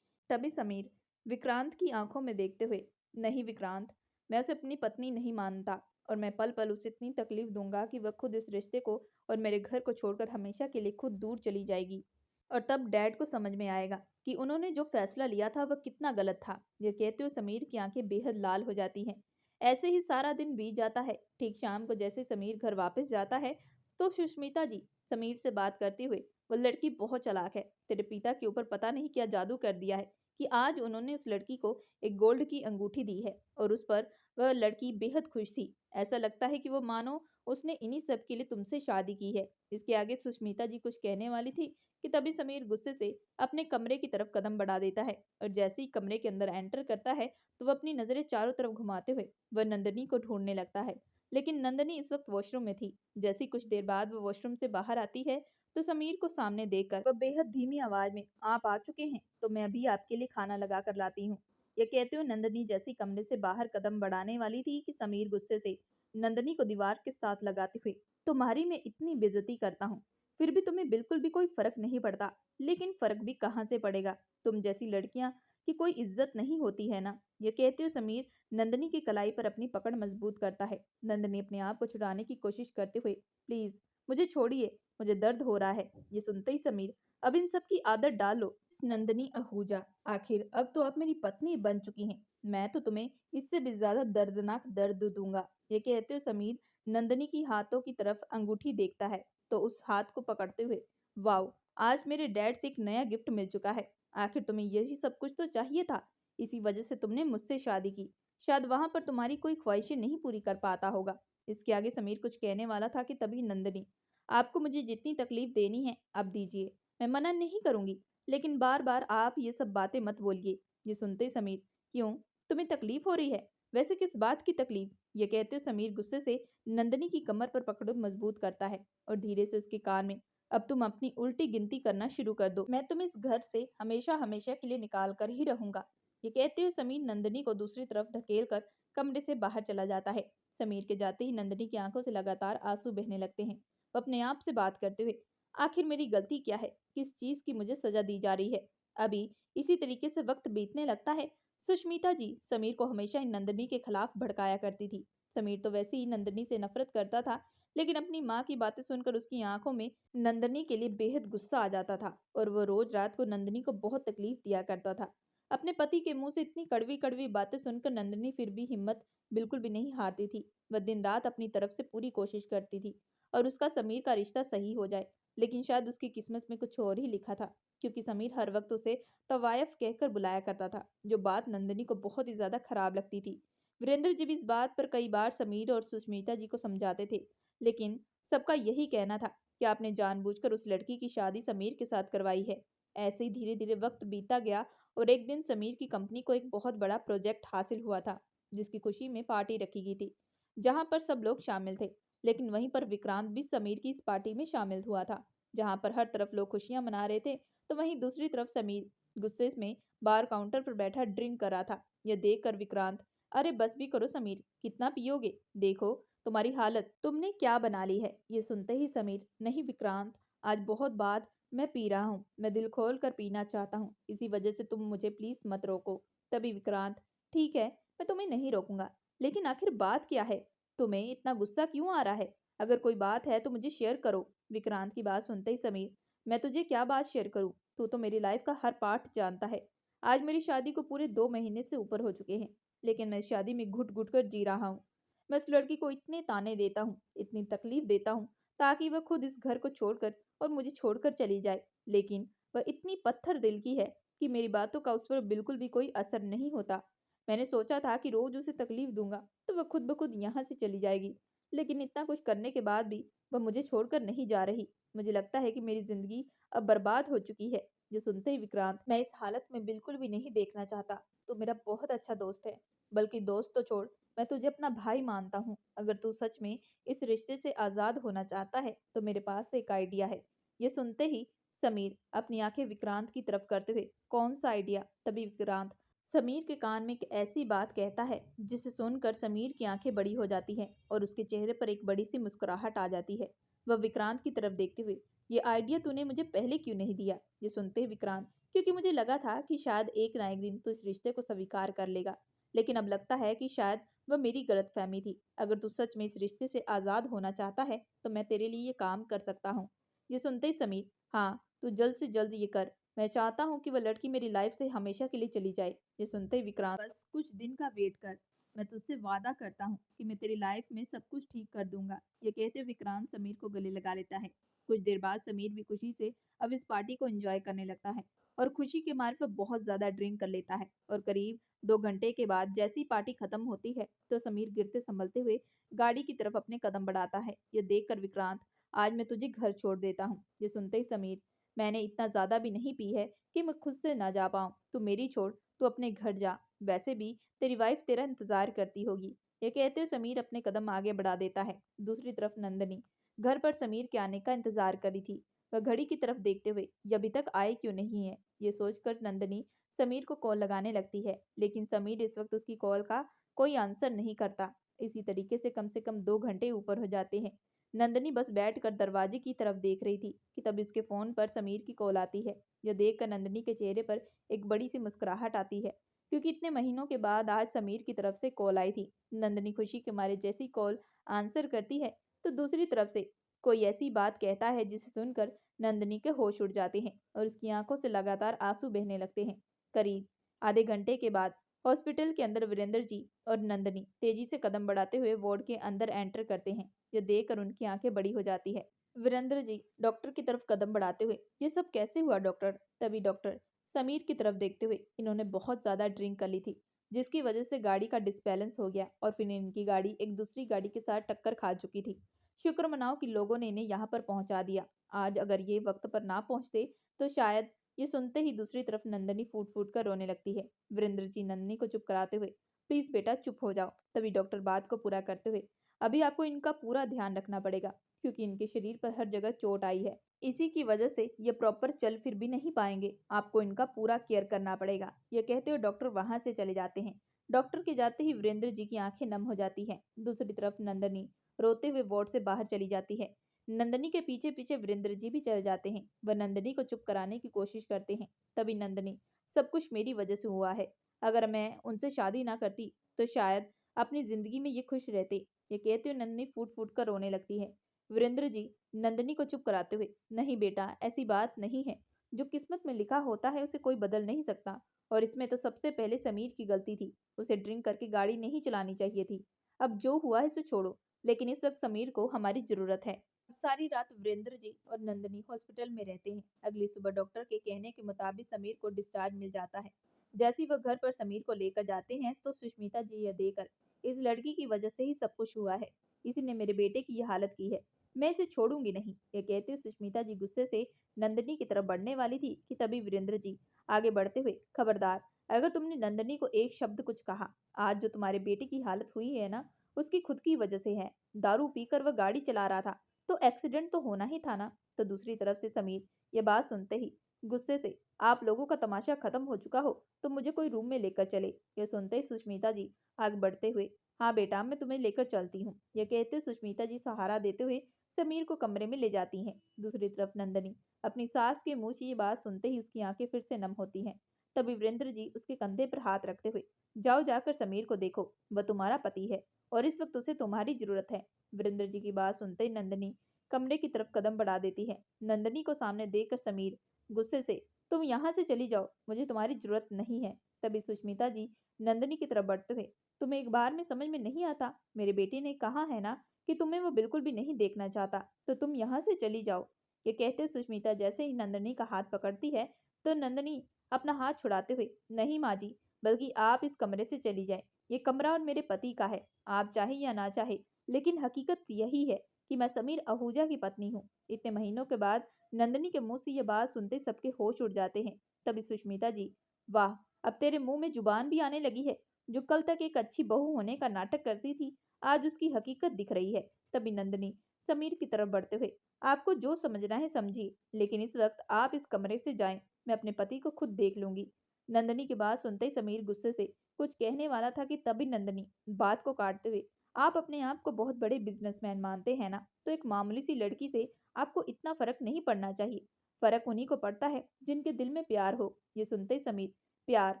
तभी समीर विक्रांत की आंखों में देखते हुए, नहीं विक्रांत, मैं उसे अपनी पत्नी नहीं मानता और मैं पल पल उसे इतनी तकलीफ दूंगा कि वह खुद इस रिश्ते को और मेरे घर को छोड़कर हमेशा के लिए खुद दूर चली जाएगी। और तब डैड को समझ में आएगा कि उन्होंने जो फैसला लिया था वह कितना गलत था। यह कहते हुए समीर की आंखें बेहद लाल हो जाती हैं। ऐसे ही सारा दिन बीत जाता है। ठीक शाम को जैसे समीर घर वापस जाता है तो सुष्मिता जी समीर से बात करते हुए, वह लड़की बहुत चालाक है, तेरे पिता के ऊपर पता नहीं क्या जादू कर दिया है कि आज उन्होंने उस लड़की को एक गोल्ड की अंगूठी दी है और उस पर वह लड़की बेहद खुश थी। ऐसा लगता है कि वो मानो उसने इन्हीं सब के लिए तुमसे शादी की है। इसके आगे सुष्मिता जी कुछ कहने वाली थी कि तभी समीर गुस्से से अपने कमरे की तरफ कदम बढ़ा देता है और जैसे ही कमरे के अंदर एंटर करता है तो वह अपनी नजरें चारों तरफ घुमाते हुए वह नंदनी को ढूंढने लगता है। लेकिन नंदनी इस वक्त वॉशरूम में थी। जैसे ही कुछ देर बाद वह वॉशरूम से बाहर आती है तो समीर को सामने देखकर वह बेहद धीमी आवाज में, आप आ चुके हैं तो मैं अभी आपके लिए खाना लगा कर लाती हूँ। यह कहते हुए नंदनी जैसी कमरे से बाहर कदम बढ़ाने वाली थी कि समीर गुस्से से नंदनी को दीवार के साथ लगाते हुए, तुम्हारी मैं इतनी बेइज्जती करता हूँ फिर भी तुम्हें बिल्कुल भी कोई फर्क नहीं पड़ता। लेकिन फर्क भी कहाँ से पड़ेगा, तुम जैसी लड़कियां की कोई इज्जत नहीं होती है ना। यह कहते हुए समीर नंदनी की कलाई पर अपनी पकड़ मजबूत करता है। नंदनी अपने आप को छुड़ाने की कोशिश करते हुए, प्लीज मुझे छोड़िए, मुझे दर्द हो रहा है। ये सुनते ही समीर, अब इन सब की आदत डालो। इस नंदनी आहूजा, आखिर अब तो आप मेरी पत्नी बन चुकी हैं, मैं तो तुम्हें इससे भी ज्यादा दर्दनाक दर्द दूंगा। ये कहते हुए समीर नंदनी की हाथों की तरफ अंगूठी देखता है तो उस हाथ को पकड़ते हुए, वाओ, आज मेरे डैड से एक नया गिफ्ट मिल चुका है। आखिर तुम्हें यही सब कुछ तो चाहिए था, इसी वजह से तुमने मुझसे शादी की। शायद वहां पर तुम्हारी कोई ख्वाहिशें नहीं पूरी कर पाता होगा। इसके आगे समीर कुछ कहने वाला था कि तभी नंदनी, आपको मुझे जितनी तकलीफ देनी है अब दीजिए, मैं मना नहीं करूंगी, लेकिन बार बार आप ये सब बातें मत बोलिए। ये सुनते ही समीर, क्यों, तुम्हें तकलीफ हो रही है? वैसे किस बात की तकलीफ? ये कहते हुए समीर गुस्से से नंदनी की कमर पर पकड़ मजबूत करता है और धीरे से उसके कान में, अब तुम अपनी उल्टी गिनती करना शुरू कर दो, मैं तुम्हें इस घर से हमेशा हमेशा के लिए निकाल कर ही रहूंगा। ये कहते हुए समीर नंदनी को दूसरी तरफ धकेल कर कमरे से बाहर चला जाता है। समीर के जाते ही नंदनी की आंखों से लगातार आंसू बहने लगते हैं। वो अपने आप से बात करते हुए, आखिर मेरी गलती क्या है, किस चीज की मुझे सजा दी जा रही है? अभी इसी तरीके से वक्त बीतने लगता है। सुष्मिता जी समीर को हमेशा इन नंदनी के खिलाफ भड़काया करती थी। समीर तो वैसे ही नंदनी से नफरत करता था, लेकिन अपनी माँ की बातें सुनकर उसकी आंखों में नंदनी के लिए बेहद गुस्सा आ जाता था और वो रोज रात को नंदनी को बहुत तकलीफ दिया करता था। अपने पति के मुंह से इतनी कड़वी कड़वी बातें सुनकर नंदिनी फिर भी हिम्मत बिल्कुल भी नहीं हारती थी। वह दिन रात अपनी तरफ से पूरी कोशिश करती थी और उसका समीर का रिश्ता सही हो जाए। लेकिन शायद उसकी किस्मत में कुछ और ही लिखा था, क्योंकि समीर हर वक्त उसे तवायफ कहकर बुलाया करता था, जो बात नंदिनी को बहुत ही ज्यादा खराब लगती थी। वीरेंद्र जी भी इस बात पर कई बार समीर और सुष्मिता जी को समझाते थे, लेकिन सबका यही कहना था कि आपने जानबूझकर उस लड़की की शादी समीर के साथ करवाई है। ऐसे ही धीरे धीरे वक्त बीता गया और एक दिन समीर की कंपनी को एक बहुत बड़ा प्रोजेक्ट हासिल हुआ था, जिसकी खुशी में पार्टी रखी गई थी, जहां पर सब लोग शामिल थे। लेकिन वहीं पर विक्रांत भी समीर की इस पार्टी में शामिल हुआ था, जहां पर हर तरफ लोग खुशियां मना रहे थे, तो वहीं दूसरी तरफ समीर गुस्से में बार काउंटर पर बैठा ड्रिंक कर रहा था। यह देखकर विक्रांत, अरे बस भी करो समीर, कितना पियोगे, देखो तुम्हारी हालत तुमने क्या बना ली है। ये सुनते ही समीर, नहीं विक्रांत, आज बहुत बाद मैं पी रहा हूँ, मैं दिल खोल कर पीना चाहता हूँ, इसी वजह से तुम मुझे प्लीज मत रोको। तभी विक्रांत, ठीक है, मैं तुम्हें नहीं रोकूंगा, लेकिन आखिर बात क्या है, तुम्हें इतना गुस्सा क्यों आ रहा है? अगर कोई बात है तो मुझे शेयर करो। विक्रांत की बात सुनते ही समीर, मैं तुझे क्या बात शेयर करूं, तू तो मेरी लाइफ का हर पार्ट जानता है। आज मेरी शादी को पूरे 2 महीने से ऊपर हो चुके हैं, लेकिन मैं इस शादी में घुट घुट कर जी रहा हूँ। मैं उस लड़की को इतने ताने देता हूँ, इतनी तकलीफ देता हूँ, ताकि वह खुद इस घर को छोड़कर और मुझे छोड़कर चली जाए, लेकिन वह इतनी पत्थर दिल की है कि मेरी बातों का उस पर बिल्कुल भी कोई असर नहीं होता। मैंने सोचा था कि रोज उसे तकलीफ दूंगा तो वह खुद ब खुद यहाँ से चली जाएगी, लेकिन इतना कुछ करने के बाद भी वह मुझे छोड़कर नहीं जा रही। मुझे लगता है कि मेरी जिंदगी अब बर्बाद हो चुकी है। जो सुनते ही विक्रांत, मैं इस हालत में बिल्कुल भी नहीं देखना चाहता। तू मेरा बहुत अच्छा दोस्त है, बल्कि दोस्त तो छोड़, मैं तुझे अपना भाई मानता हूँ। अगर तू सच में इस रिश्ते से आजाद होना चाहता है तो मेरे पास एक आइडिया है। ये सुनते ही समीर अपनी आंखें विक्रांत की तरफ करते हुए, कौन सा आइडिया? तभी विक्रांत समीर के कान में एक ऐसी बात कहता है जिसे सुनकर समीर की आंखें बड़ी हो जाती हैं और उसके चेहरे पर एक बड़ी सी मुस्कुराहट आ जाती है। वह विक्रांत की तरफ देखते हुए, ये आइडिया तूने मुझे पहले क्यों नहीं दिया? ये सुनते ही विक्रांत, क्योंकि मुझे लगा था कि शायद एक ना एक दिन तू इस रिश्ते को स्वीकार कर लेगा, लेकिन अब लगता है कि शायद वह मेरी गलतफहमी थी। अगर तू सच में इस रिश्ते से आजाद होना चाहता है तो मैं तेरे लिए ये काम कर सकता हूँ। ये सुनते ही समीर, हाँ तू जल्द से जल्द ये कर, मैं चाहता हूँ कि वह लड़की मेरी लाइफ से हमेशा के लिए चली जाए। ये सुनते ही विक्रांत, बस कुछ दिन का वेट कर, मैं तुझसे वादा करता हूँ कि मैं तेरी लाइफ में सब कुछ ठीक कर दूंगा। ये कहते हुए विक्रांत समीर को गले लगा लेता है। कुछ देर बाद समीर भी खुशी से अब इस पार्टी को एंजॉय करने लगता है और खुशी के मारे वह बहुत ज्यादा ड्रिंक कर लेता है। और करीब 2 घंटे के बाद जैसी पार्टी खत्म होती है तो समीर गिरते संभलते हुए गाड़ी की तरफ अपने कदम बढ़ाता है। ये देखकर विक्रांत, आज मैं तुझे घर छोड़ देता हूँ। ये सुनते ही समीर, मैंने इतना ज्यादा भी नहीं पी है कि मैं खुद से ना जा पाऊँ, तू मेरी छोड़, तू अपने घर जा, वैसे भी तेरी वाइफ तेरा इंतजार करती होगी। ये कहते हुए समीर अपने कदम आगे बढ़ा देता है। दूसरी तरफ नंदनी घर पर समीर के आने का इंतजार करी थी। वह घड़ी की तरफ देखते हुए, ये अभी तक आए क्यों नहीं है, ये सोचकर नंदनी समीर को कॉल लगाने लगती है, लेकिन समीर इस वक्त उसकी कॉल का कोई आंसर नहीं करता। इसी तरीके से कम 2 घंटे ऊपर हो जाते हैं। नंदनी बस बैठकर दरवाजे की तरफ देख रही थी कि तब इसके फोन पर समीर की कॉल आती है। यह देखकर नंदनी के चेहरे पर एक बड़ी सी मुस्कुराहट आती है, क्योंकि इतने महीनों के बाद आज समीर की तरफ से कॉल आई थी। नंदनी खुशी के मारे जैसी कॉल आंसर करती है तो दूसरी तरफ से कोई ऐसी बात कहता है जिसे सुनकर नंदनी के होश उड़ जाते हैं और उसकी आंखों से लगातार आंसू बहने लगते हैं। करीब आधे घंटे के बाद हॉस्पिटल के अंदर वीरेंद्र जी और नंदनी तेजी से कदम बढ़ाते हुए वार्ड के अंदर एंटर करते हैं। यह देखकर उनकी आंखें बड़ी हो जाती है। वीरेंद्र जी डॉक्टर की तरफ कदम बढ़ाते हुए, ये सब कैसे हुआ डॉक्टर? तभी डॉक्टर समीर की तरफ देखते हुए, इन्होंने बहुत ज्यादा ड्रिंक कर ली थी, जिसकी वजह से गाड़ी का डिसबैलेंस हो गया और फिर इनकी गाड़ी एक दूसरी गाड़ी के साथ टक्कर खा चुकी थी। शुक्र मनाओ कि लोगों ने इन्हें यहाँ पर पहुंचा दिया। आज अगर ये वक्त पर ना पहुंचते तो शायद। ये सुनते ही दूसरी तरफ नंदनी फूट फूट कर रोने लगती है। वीरेंद्र जी नंदनी को चुप कराते हुए, प्लीज बेटा चुप हो जाओ। तभी डॉक्टर बात को पूरा करते हुए, अभी आपको इनका पूरा ध्यान रखना पड़ेगा, क्योंकि इनके शरीर पर हर जगह चोट आई है। इसी की वजह से ये प्रॉपर चल फिर भी नहीं पाएंगे, आपको इनका पूरा केयर करना पड़ेगा। ये कहते हुए डॉक्टर वहां से चले जाते हैं। डॉक्टर के जाते ही वीरेंद्र जी की आंखें नम हो जाती हैं। दूसरी तरफ नंदनी रोते हुए वार्ड से बाहर चली जाती है। नंदनी के पीछे पीछे वीरेंद्र जी भी चले जाते हैं। वह नंदनी को चुप कराने की कोशिश करते हैं। तभी नंदनी, सब कुछ मेरी वजह से हुआ है, अगर मैं उनसे शादी ना करती तो शायद अपनी जिंदगी में ये खुश रहते। ये कहते हुए नंदनी फूट फूट कर रोने लगती है। वीरेंद्र जी नंदनी को चुप कराते हुए, नहीं बेटा ऐसी बात नहीं है, जो किस्मत में लिखा होता है उसे कोई बदल नहीं सकता। और इसमें तो सबसे पहले समीर की गलती थी। उसे ड्रिंक करके गाड़ी नहीं चलानी चाहिए थी। अब जो हुआ है उसे छोड़ो, लेकिन इस वक्त समीर को हमारी जरूरत है। अब सारी रात वीरेंद्र जी और नंदनी हॉस्पिटल में रहते हैं। अगली सुबह डॉक्टर के कहने के मुताबिक समीर को डिस्चार्ज मिल जाता है। जैसे ही वह घर पर समीर को लेकर जाते हैं तो सुष्मिता जी यह देकर, इस लड़की की वजह से ही सब कुछ हुआ है। इसी ने मेरे बेटे की यह हालत की है। मैं इसे छोड़ूंगी नहीं। ये कहते हुए सुष्मिता जी गुस्से से नंदनी की तरफ बढ़ने वाली थी कि तभी वीरेंद्र जी आगे बढ़ते हुए, खबरदार, अगर तुमने नंदनी को एक शब्द कुछ कहा, आज जो तुम्हारे बेटे की हालत हुई है ना, उसकी खुद की वजह से है। दारू पीकर वह गाड़ी चला रहा था तो एक्सीडेंट तो होना ही था ना। तो दूसरी तरफ से समीर ये बात सुनते ही गुस्से से, आप लोगों का तमाशा खत्म हो चुका हो तो मुझे कोई रूम में लेकर चले। यह सुनते ही सुष्मिता जी आगे बढ़ते हुए, हाँ बेटा, मैं तुम्हें लेकर चलती हूँ। यह कहते हुए सुष्मिता जी सहारा देते हुए समीर को कमरे में ले जाती हैं। दूसरी तरफ नंदनी अपनी सास के मुंह से ये बात सुनते ही उसकी आंखें फिर से नम होती हैं। तभी वीरेंद्र जी उसके कंधे पर हाथ रखते हुए, जाओ जाकर समीर को देखो, वह तुम्हारा पति है और इस वक्त उसे तुम्हारी जरूरत है। वीरेंद्र जी की बात सुनते ही नंदनी कमरे की तरफ कदम बढ़ा देती है। नंदनी को सामने देखकर समीर गुस्से से, तुम यहाँ से चली जाओ, मुझे तुम्हारी जरूरत नहीं है। तभी सुष्मिता जी नंदनी की तरफ बढ़ते हुए, तुम्हें एक बार में समझ में नहीं आता, मेरे बेटे ने कहा है ना कि तुम्हें वो बिल्कुल भी नहीं देखना चाहता, तो तुम यहाँ से चली जाओ। ये कहते सुष्मिता जैसे ही नंदनी का हाथ पकड़ती है तो नंदनी अपना हाथ छुड़ाते हुए, नहीं माँ जी, बल्कि आप इस कमरे से चली जाए। ये कमरा और मेरे पति का है, आप चाहे या ना चाहे, लेकिन हकीकत यही है कि मैं समीर आहूजा की पत्नी हूँ। इतने महीनों के बाद नंदनी के मुंह से यह बात सुनते सबके होश उड़ जाते हैं। तभी सुष्मिता जी, वाह, अब तेरे मुंह में जुबान भी आने लगी है। जो कल तक एक अच्छी बहू होने का नाटक करती थी, आज उसकी हकीकत दिख रही है। तभी नंदनी समीर की तरफ बढ़ते हुए, आपको जो समझना है समझिए, लेकिन इस वक्त आप इस कमरे से जाएं, मैं अपने पति को खुद देख लूंगी। नंदनी की बात सुनते ही समीर गुस्से से कुछ कहने वाला था कि तभी नंदनी बात को काटते हुए, आप अपने आप को बहुत बड़े बिजनेसमैन मानते हैं ना, तो एक मामूली सी लड़की से आपको इतना फर्क नहीं पड़ना चाहिए। फर्क उन्हीं को पड़ता है जिनके दिल में प्यार हो। ये सुनते ही समीर, प्यार,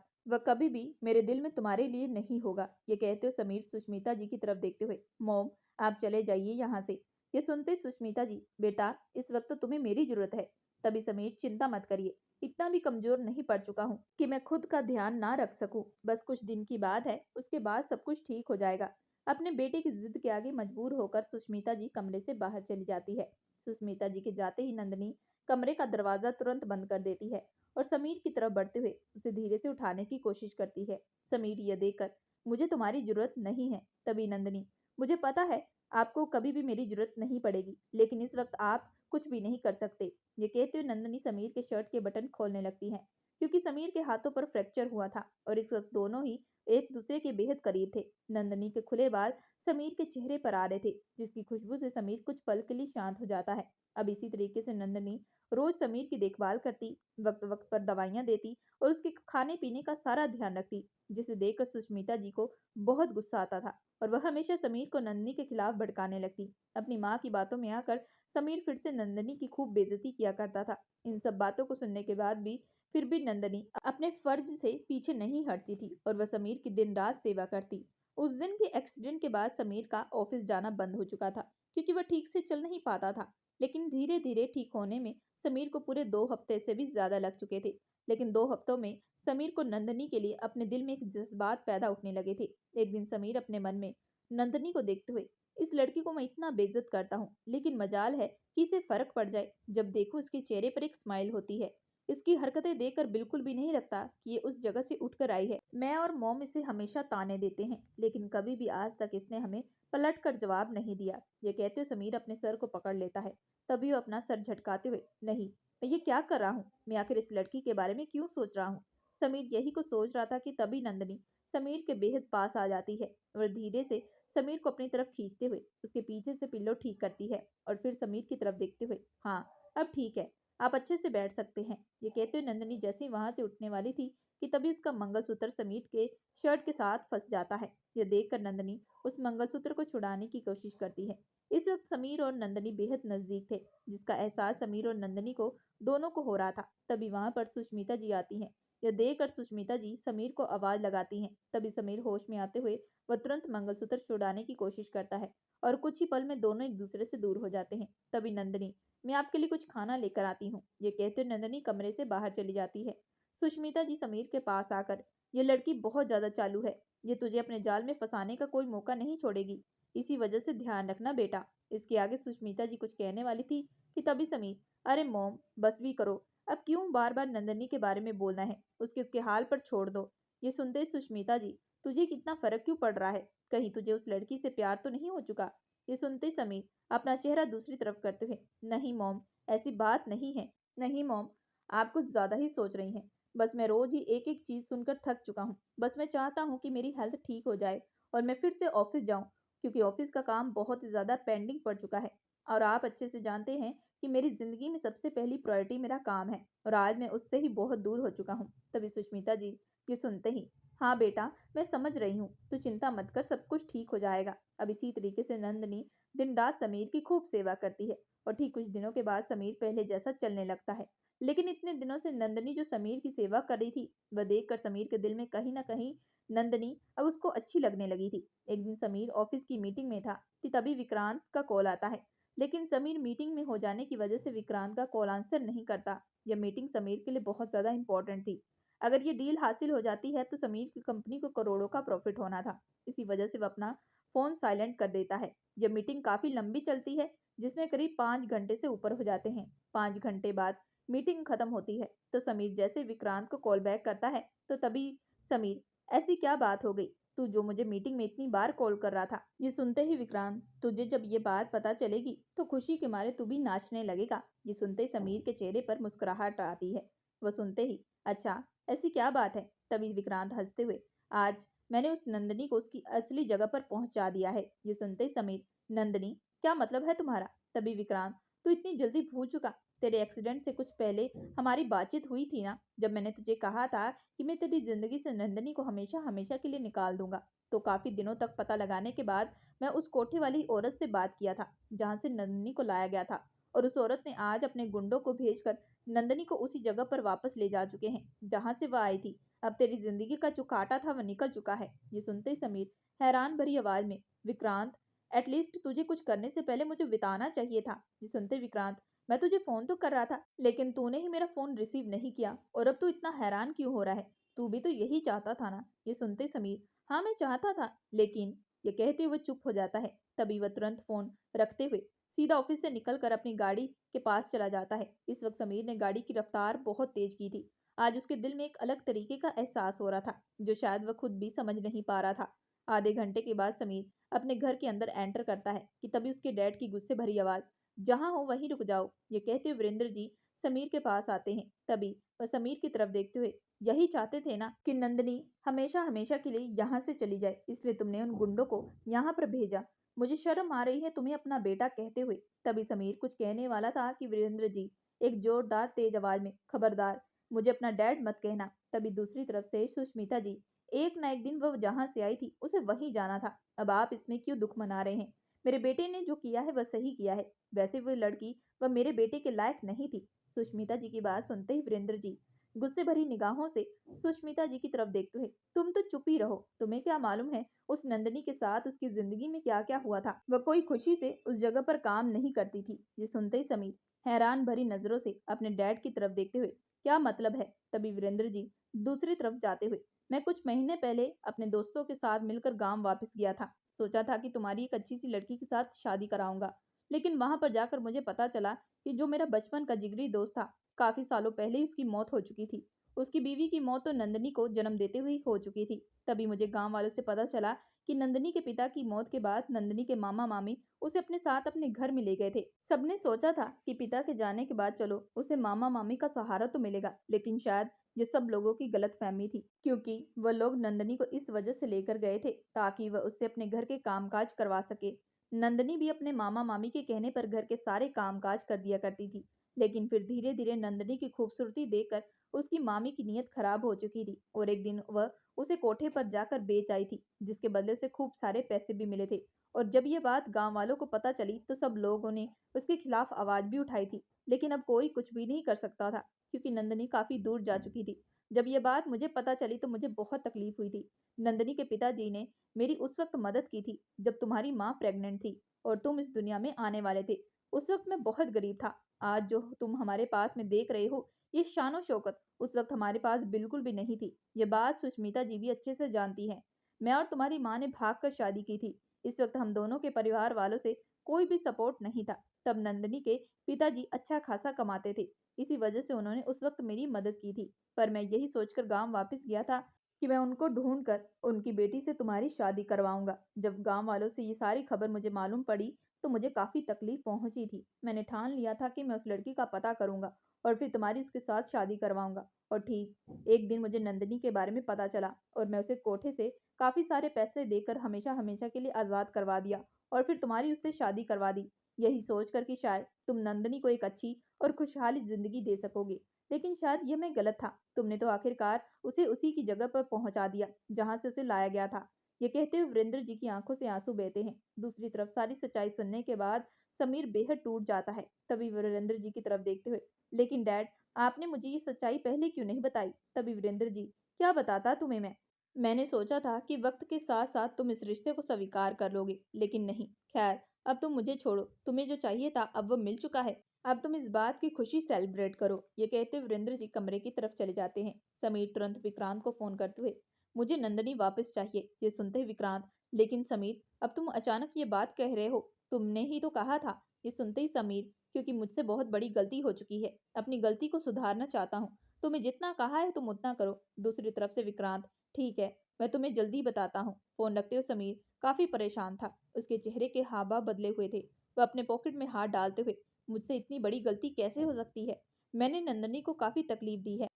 वह कभी भी मेरे दिल में तुम्हारे लिए नहीं होगा। ये कहते हुए समीर सुष्मिता जी की तरफ देखते हुए, मॉम, आप चले जाइए यहाँ से। ये सुनते ही सुष्मिता जी, बेटा, इस वक्त तो तुम्हें मेरी जरूरत है। तभी समीर, चिंता मत करिए, इतना भी कमजोर नहीं पड़ चुका हूँ कि मैं खुद का ध्यान ना रख सकूं। बस कुछ दिन की बात है, उसके बाद सब कुछ ठीक हो जाएगा। अपने बेटे की जिद के आगे मजबूर होकर सुष्मिता जी कमरे से बाहर चली जाती है। सुष्मिता जी के जाते ही नंदनी कमरे का दरवाजा तुरंत बंद कर देती है और समीर की तरफ बढ़ते हुए उसे धीरे से उठाने की कोशिश करती है। समीर यह देखकर, मुझे तुम्हारी जरूरत नहीं है। तभी नंदनी, मुझे पता है आपको कभी भी मेरी जरूरत नहीं पड़ेगी, लेकिन इस वक्त आप कुछ भी नहीं कर सकते। ये कहते हुए नंदनी समीर के शर्ट के बटन खोलने लगती है, क्योंकि समीर के हाथों पर फ्रैक्चर हुआ था और इस वक्त दोनों ही एक दूसरे के बेहद करीब थे। नंदनी के खुले बाल समीर के चेहरे पर आ रहे थे, जिसकी खुशबू से समीर कुछ पल के लिए शांत हो जाता है। अब इसी तरीके से नंदनी रोज समीर की देखभाल करती, वक्त वक्त पर दवाइयाँ देती और उसके खाने पीने का सारा ध्यान रखती, जिसे देखकर सुष्मिता जी को बहुत गुस्सा आता था और वह हमेशा समीर को नंदनी के खिलाफ भड़काने लगती। अपनी माँ की बातों में आकर समीर फिर से नंदनी की खूब बेइज्जती किया करता था। इन सब बातों को सुनने के बाद भी फिर भी नंदनी अपने फर्ज से पीछे नहीं हटती थी और वह समीर की दिन रात सेवा करती। उस दिन के एक्सीडेंट के बाद समीर का ऑफिस जाना बंद हो चुका था, क्योंकि वह ठीक से चल नहीं पाता था। लेकिन धीरे धीरे ठीक होने में समीर को पूरे 2 हफ्ते से भी ज्यादा लग चुके थे। लेकिन 2 हफ्तों में समीर को नंदनी के लिए अपने दिल में एक जज्बात पैदा उठने लगे थे। एक दिन समीर अपने मन में नंदनी को देखते हुए, इस लड़की को मैं इतना बेइज्जत करता हूँ, लेकिन मजाल है कि इसे फर्क पड़ जाए। जब देखो इसके चेहरे पर एक स्माइल होती है। इसकी हरकतें देखकर बिल्कुल भी नहीं लगता कि ये उस जगह से उठकर आई है। मैं और मॉम इसे हमेशा ताने देते हैं, लेकिन कभी भी आज तक इसने हमें पलट कर जवाब नहीं दिया। ये कहते हुए समीर अपने सर को पकड़ लेता है। तभी वो अपना सर झटकाते हुए, नहीं, मैं ये क्या कर रहा हूँ, मैं आखिर इस लड़की के बारे में क्यों सोच रहा हूँ। समीर यही को सोच रहा था कि तभी नंदनी समीर के बेहद पास आ जाती है और धीरे से समीर को अपनी तरफ खींचते हुए उसके पीछे से पिल्लो ठीक करती है और फिर समीर की तरफ देखते हुए, हाँ, अब ठीक है, आप अच्छे से बैठ सकते हैं। ये कहते हुए नंदनी जैसे ही वहां से उठने वाली थी कि तभी उसका मंगलसूत्र समीर के शर्ट के साथ फंस जाता है। यह देखकर नंदनी उस मंगलसूत्र को छुड़ाने की कोशिश करती है। इस वक्त समीर और नंदनी बेहद नजदीक थे, जिसका एहसास समीर और नंदनी को दोनों को हो रहा था। तभी वहां पर सुष्मिता जी आती हैं। यह देखकर सुष्मिता जी समीर को आवाज लगाती हैं। तभी समीर होश में आते हुए वह तुरंत मंगलसूत्र छुड़ाने की कोशिश करता है और कुछ ही पल में दोनों एक दूसरे से दूर हो जाते हैं। तभी नंदिनी, मैं आपके लिए कुछ खाना लेकर आती हूँ, ये कहते हुए नंदिनी कमरे से बाहर चली जाती है। सुष्मिता जी समीर के पास आकर, ये लड़की बहुत ज्यादा चालू है, ये तुझे अपने जाल में फंसाने का कोई मौका नहीं छोड़ेगी, इसी वजह से ध्यान रखना बेटा। इसके आगे सुष्मिता जी कुछ कहने वाली थी कि तभी समीर, अरे मॉम बस भी करो, अब क्यों बार बार नंदनी के बारे में बोलना है, उसके उसके हाल पर छोड़ दो। ये सुनते ही सुष्मिता जी, तुझे कितना फर्क क्यों पड़ रहा है, कहीं तुझे उस लड़की से प्यार तो नहीं हो चुका। ये सुनते ही समीर अपना चेहरा दूसरी तरफ करते हुए, नहीं मॉम, ऐसी बात नहीं है। नहीं मॉम, आप कुछ ज्यादा ही सोच रही हैं। बस मैं रोज ही एक एक चीज सुनकर थक चुका हूँ। बस मैं चाहता हूँ कि मेरी हेल्थ ठीक हो जाए और मैं फिर से ऑफिस जाऊँ, क्योंकि ऑफिस का काम बहुत ज्यादा पेंडिंग पड़ चुका है। और आप अच्छे से जानते हैं कि मेरी जिंदगी में सबसे पहली प्रायोरिटी मेरा काम है और आज मैं उससे ही बहुत दूर हो चुका हूँ। तभी सुष्मिता जी ये सुनते ही, हाँ बेटा, मैं समझ रही हूँ, तू चिंता मत कर, सब कुछ ठीक हो जाएगा। अब इसी तरीके से नंदनी दिन रात समीर की खूब सेवा करती है और ठीक कुछ दिनों के बाद समीर पहले जैसा चलने लगता है। लेकिन इतने दिनों से नंदनी जो समीर की सेवा कर रही थी, वह देखकर समीर के दिल में कहीं ना कहीं नंदनी अब उसको अच्छी लगने लगी थी। एक दिन समीर ऑफिस की मीटिंग में था कि तभी विक्रांत का कॉल आता है। लेकिन समीर मीटिंग में हो जाने की वजह से विक्रांत का कॉल आंसर नहीं करता। यह मीटिंग समीर के लिए बहुत ज्यादा इंपॉर्टेंट थी। अगर ये डील हासिल हो जाती है तो समीर की कंपनी को करोड़ों का प्रॉफिट होना था। इसी वजह से वह अपना फोन साइलेंट कर देता है। यह मीटिंग काफी लंबी चलती है, जिसमें करीब 5 घंटे से ऊपर हो जाते हैं। 5 घंटे बाद मीटिंग खत्म होती है तो समीर जैसे विक्रांत को कॉल बैक करता है तो तभी समीर, ऐसी क्या बात हो गई, तू जो मुझे मीटिंग में इतनी बार कॉल कर रहा था। ये सुनते ही विक्रांत, तुझे जब ये बात पता चलेगी तो खुशी के मारे तू भी नाचने लगेगा। ये सुनते ही समीर के चेहरे पर मुस्कुराहट आती है। वह सुनते ही, अच्छा ऐसी क्या बात है। तभी विक्रांत हंसते हुए, आज मैंने उस नंदनी को उसकी असली जगह पर पहुंचा दिया है। ये सुनते ही समीर, नंदनी, क्या मतलब है तुम्हारा। तभी विक्रांत, तू इतनी जल्दी भूल चुका, तेरे एक्सीडेंट से कुछ पहले हमारी बातचीत हुई थी ना, जब मैंने तुझे कहा था कि मैं तेरी जिंदगी से नंदनी को हमेशा हमेशा के लिए निकाल दूंगा। तो काफी दिनों तक पता लगाने के बाद मैं उस कोठे वाली औरत से बात किया था जहां से नंदनी को लाया गया था, और उस औरत ने आज अपने गुंडों को भेजकर नंदनी को उसी जगह पर वापस ले जा चुके हैं जहां से वह आई थी। अब तेरी जिंदगी का जो कांटा था वह निकल चुका है। ये सुनते ही समीर हैरान भरी आवाज में, विक्रांत, एटलीस्ट तुझे कुछ करने से पहले मुझे बताना चाहिए था। ये सुनते विक्रांत, मैं तुझे फोन तो कर रहा था लेकिन तूने ही मेरा फोन रिसीव नहीं किया, और अब तू इतना हैरान क्यों हो रहा है, तू भी तो यही चाहता था ना। ये सुनते समीर, हाँ मैं चाहता था, लेकिन, ये कहते हुए चुप हो जाता है। तभी वह तुरंत फोन रखते हुए सीधा ऑफिस से निकलकर अपनी गाड़ी के पास चला जाता है। इस वक्त समीर ने गाड़ी की रफ्तार बहुत तेज की थी। आज उसके दिल में एक अलग तरीके का एहसास हो रहा था जो शायद वह खुद भी समझ नहीं पा रहा था। आधे घंटे के बाद समीर अपने घर के अंदर एंटर करता है कि तभी उसके डैड की गुस्से भरी आवाज, जहां हो वहीं रुक जाओ। ये कहते हुए वीरेंद्र जी समीर के पास आते हैं। तभी वह समीर की तरफ देखते हुए, यही चाहते थे ना कि नंदनी हमेशा हमेशा के लिए यहाँ से चली जाए, इसलिए तुमने उन गुंडों को यहाँ पर भेजा। मुझे शर्म आ रही है तुम्हें अपना बेटा कहते हुए। तभी समीर कुछ कहने वाला था कि वीरेंद्र जी एक जोरदार तेज आवाज में, खबरदार, मुझे अपना डैड मत कहना। तभी दूसरी तरफ से सुष्मिता जी, एक ना एक दिन वह जहाँ से आई थी उसे वहीं जाना था, अब आप इसमें क्यों दुख मना रहे हैं। मेरे बेटे ने जो किया है वह सही किया है, वैसे वह लड़की वह मेरे बेटे के लायक नहीं थी। सुष्मिता जी की बात सुनते ही वीरेंद्र जी गुस्से भरी निगाहों से सुष्मिता जी की तरफ देखते हुए, तुम तो चुप ही रहो, तुम्हें क्या मालूम है उस नंदनी के साथ उसकी जिंदगी में क्या क्या हुआ था, वह कोई खुशी से उस जगह पर काम नहीं करती थी। ये सुनते ही समीर हैरान भरी नजरों से अपने डैड की तरफ देखते हुए, क्या मतलब है। तभी वीरेंद्र जी दूसरी तरफ जाते हुए, मैं कुछ महीने पहले अपने दोस्तों के साथ मिलकर गांव वापस गया था। सोचा था कि तुम्हारी एक अच्छी सी लड़की के साथ शादी कराऊंगा, लेकिन वहां पर जाकर मुझे पता चला कि जो मेरा बचपन का जिगरी दोस्त था, काफी सालों पहले ही उसकी मौत हो चुकी थी। उसकी बीवी की मौत तो नंदनी को जन्म देते हुए ही हो चुकी थी। तभी मुझे गांव वालों से पता चला कि नंदनी के पिता की मौत के बाद नंदनी के मामा मामी उसे अपने साथ अपने घर में ले गए थे। सबने सोचा था कि पिता के जाने के बाद चलो उसे मामा मामी का सहारा तो मिलेगा, लेकिन शायद ये सब लोगों की गलतफहमी थी, क्योंकि वह लोग नंदनी को इस वजह से लेकर गए थे ताकि वह उससे अपने घर के कामकाज करवा सके। नंदनी भी अपने मामा मामी के कहने पर घर के सारे कामकाज कर दिया करती थी, लेकिन फिर धीरे धीरे नंदनी की खूबसूरती देखकर उसकी मामी की नीयत खराब हो चुकी थी और एक दिन वह उसे कोठे पर जाकर बेच आई थी, जिसके बदले उसे खूब सारे पैसे भी मिले थे। और जब ये बात गांव वालों को पता चली तो सब लोगों ने उसके खिलाफ आवाज भी उठाई थी। लेकिन अब कोई कुछ भी नहीं कर सकता था, क्योंकि नंदनी काफी दूर जा चुकी थी। जब ये बात मुझे पता चली तो मुझे बहुत तकलीफ हुई थी। नंदनी के पिताजी ने मेरी उस वक्त मदद की थी जब तुम्हारी माँ प्रेग्नेंट थी और तुम इस दुनिया में आने वाले थे। उस वक्त मैं बहुत गरीब था। आज जो तुम हमारे पास में देख रहे हो, ये शानो शौकत उस वक्त हमारे पास बिल्कुल भी नहीं थी। ये बात सुष्मिता जी भी अच्छे से जानती हैं। मैं और तुम्हारी माँ ने भागकर शादी की थी। इस वक्त हम दोनों के परिवार वालों से कोई भी सपोर्ट नहीं था। तब नंदनी के पिताजी अच्छा खासा कमाते थे, इसी वजह से उन्होंने उस वक्त मेरी मदद की थी। पर मैं यही सोचकर गांव वापस गया था कि मैं उनको ढूंढ कर उनकी बेटी से तुम्हारी शादी करवाऊंगा। जब गांव वालों से ये सारी खबर मुझे मालूम पड़ी तो मुझे काफी तकलीफ पहुंची थी। मैंने ठान लिया था कि मैं उस लड़की का पता करूंगा और फिर तुम्हारी उसके साथ शादी करवाऊंगा। और ठीक एक दिन मुझे नंदनी के बारे में पता चला और मैं उसे कोठे से काफी सारे पैसे देकर हमेशा हमेशा के लिए आजाद करवा दिया और फिर तुम्हारी उससे शादी करवा दी, यही सोचकर कि शायद तुम नंदनी को एक अच्छी और खुशहाली जिंदगी दे सकोगे। लेकिन शायद यह मैं गलत था। तुमने तो आखिरकार उसे उसी की जगह पर पहुंचा दिया जहां से उसे लाया गया था। ये कहते हुए वीरेंद्र जी की आंखों से आंसू बहते हैं। दूसरी तरफ सारी सच्चाई सुनने के बाद समीर बेहद टूट जाता है। तभी वीरेंद्र जी की तरफ देखते हुए, लेकिन डैड, आपने मुझे ये सच्चाई पहले क्यों नहीं बताई? तभी वीरेंद्र जी, क्या बताता तुम्हें मैं? मैंने सोचा था कि वक्त के साथ साथ तुम इस रिश्ते को स्वीकार कर लोगे, लेकिन नहीं। खैर, अब तुम मुझे छोड़ो। तुम्हें जो चाहिए था अब वो मिल चुका है। अब तुम इस बात की खुशी सेलिब्रेट करो। ये कहते हुए वीरेंद्र जी कमरे की तरफ चले जाते हैं। समीर तुरंत विक्रांत को फोन करते हुए, मुझे नंदनी वापस चाहिए। ये सुनते ही विक्रांत, लेकिन समीर, अब तुम अचानक ये बात कह रहे हो? तुमने ही तो कहा था। ये सुनते ही समीर, क्योंकि मुझसे बहुत बड़ी गलती हो चुकी है, अपनी गलती को सुधारना चाहता हूँ। तुम्हें जितना कहा है तुम उतना करो। दूसरी तरफ से विक्रांत, ठीक है, मैं तुम्हें जल्दी बताता हूँ। फोन रखते हुए समीर काफी परेशान था। उसके चेहरे के हाव भाव बदले हुए थे। वह अपने पॉकेट में हाथ डालते हुए, मुझसे इतनी बड़ी गलती कैसे हो सकती है? मैंने नंदनी को काफी तकलीफ दी है।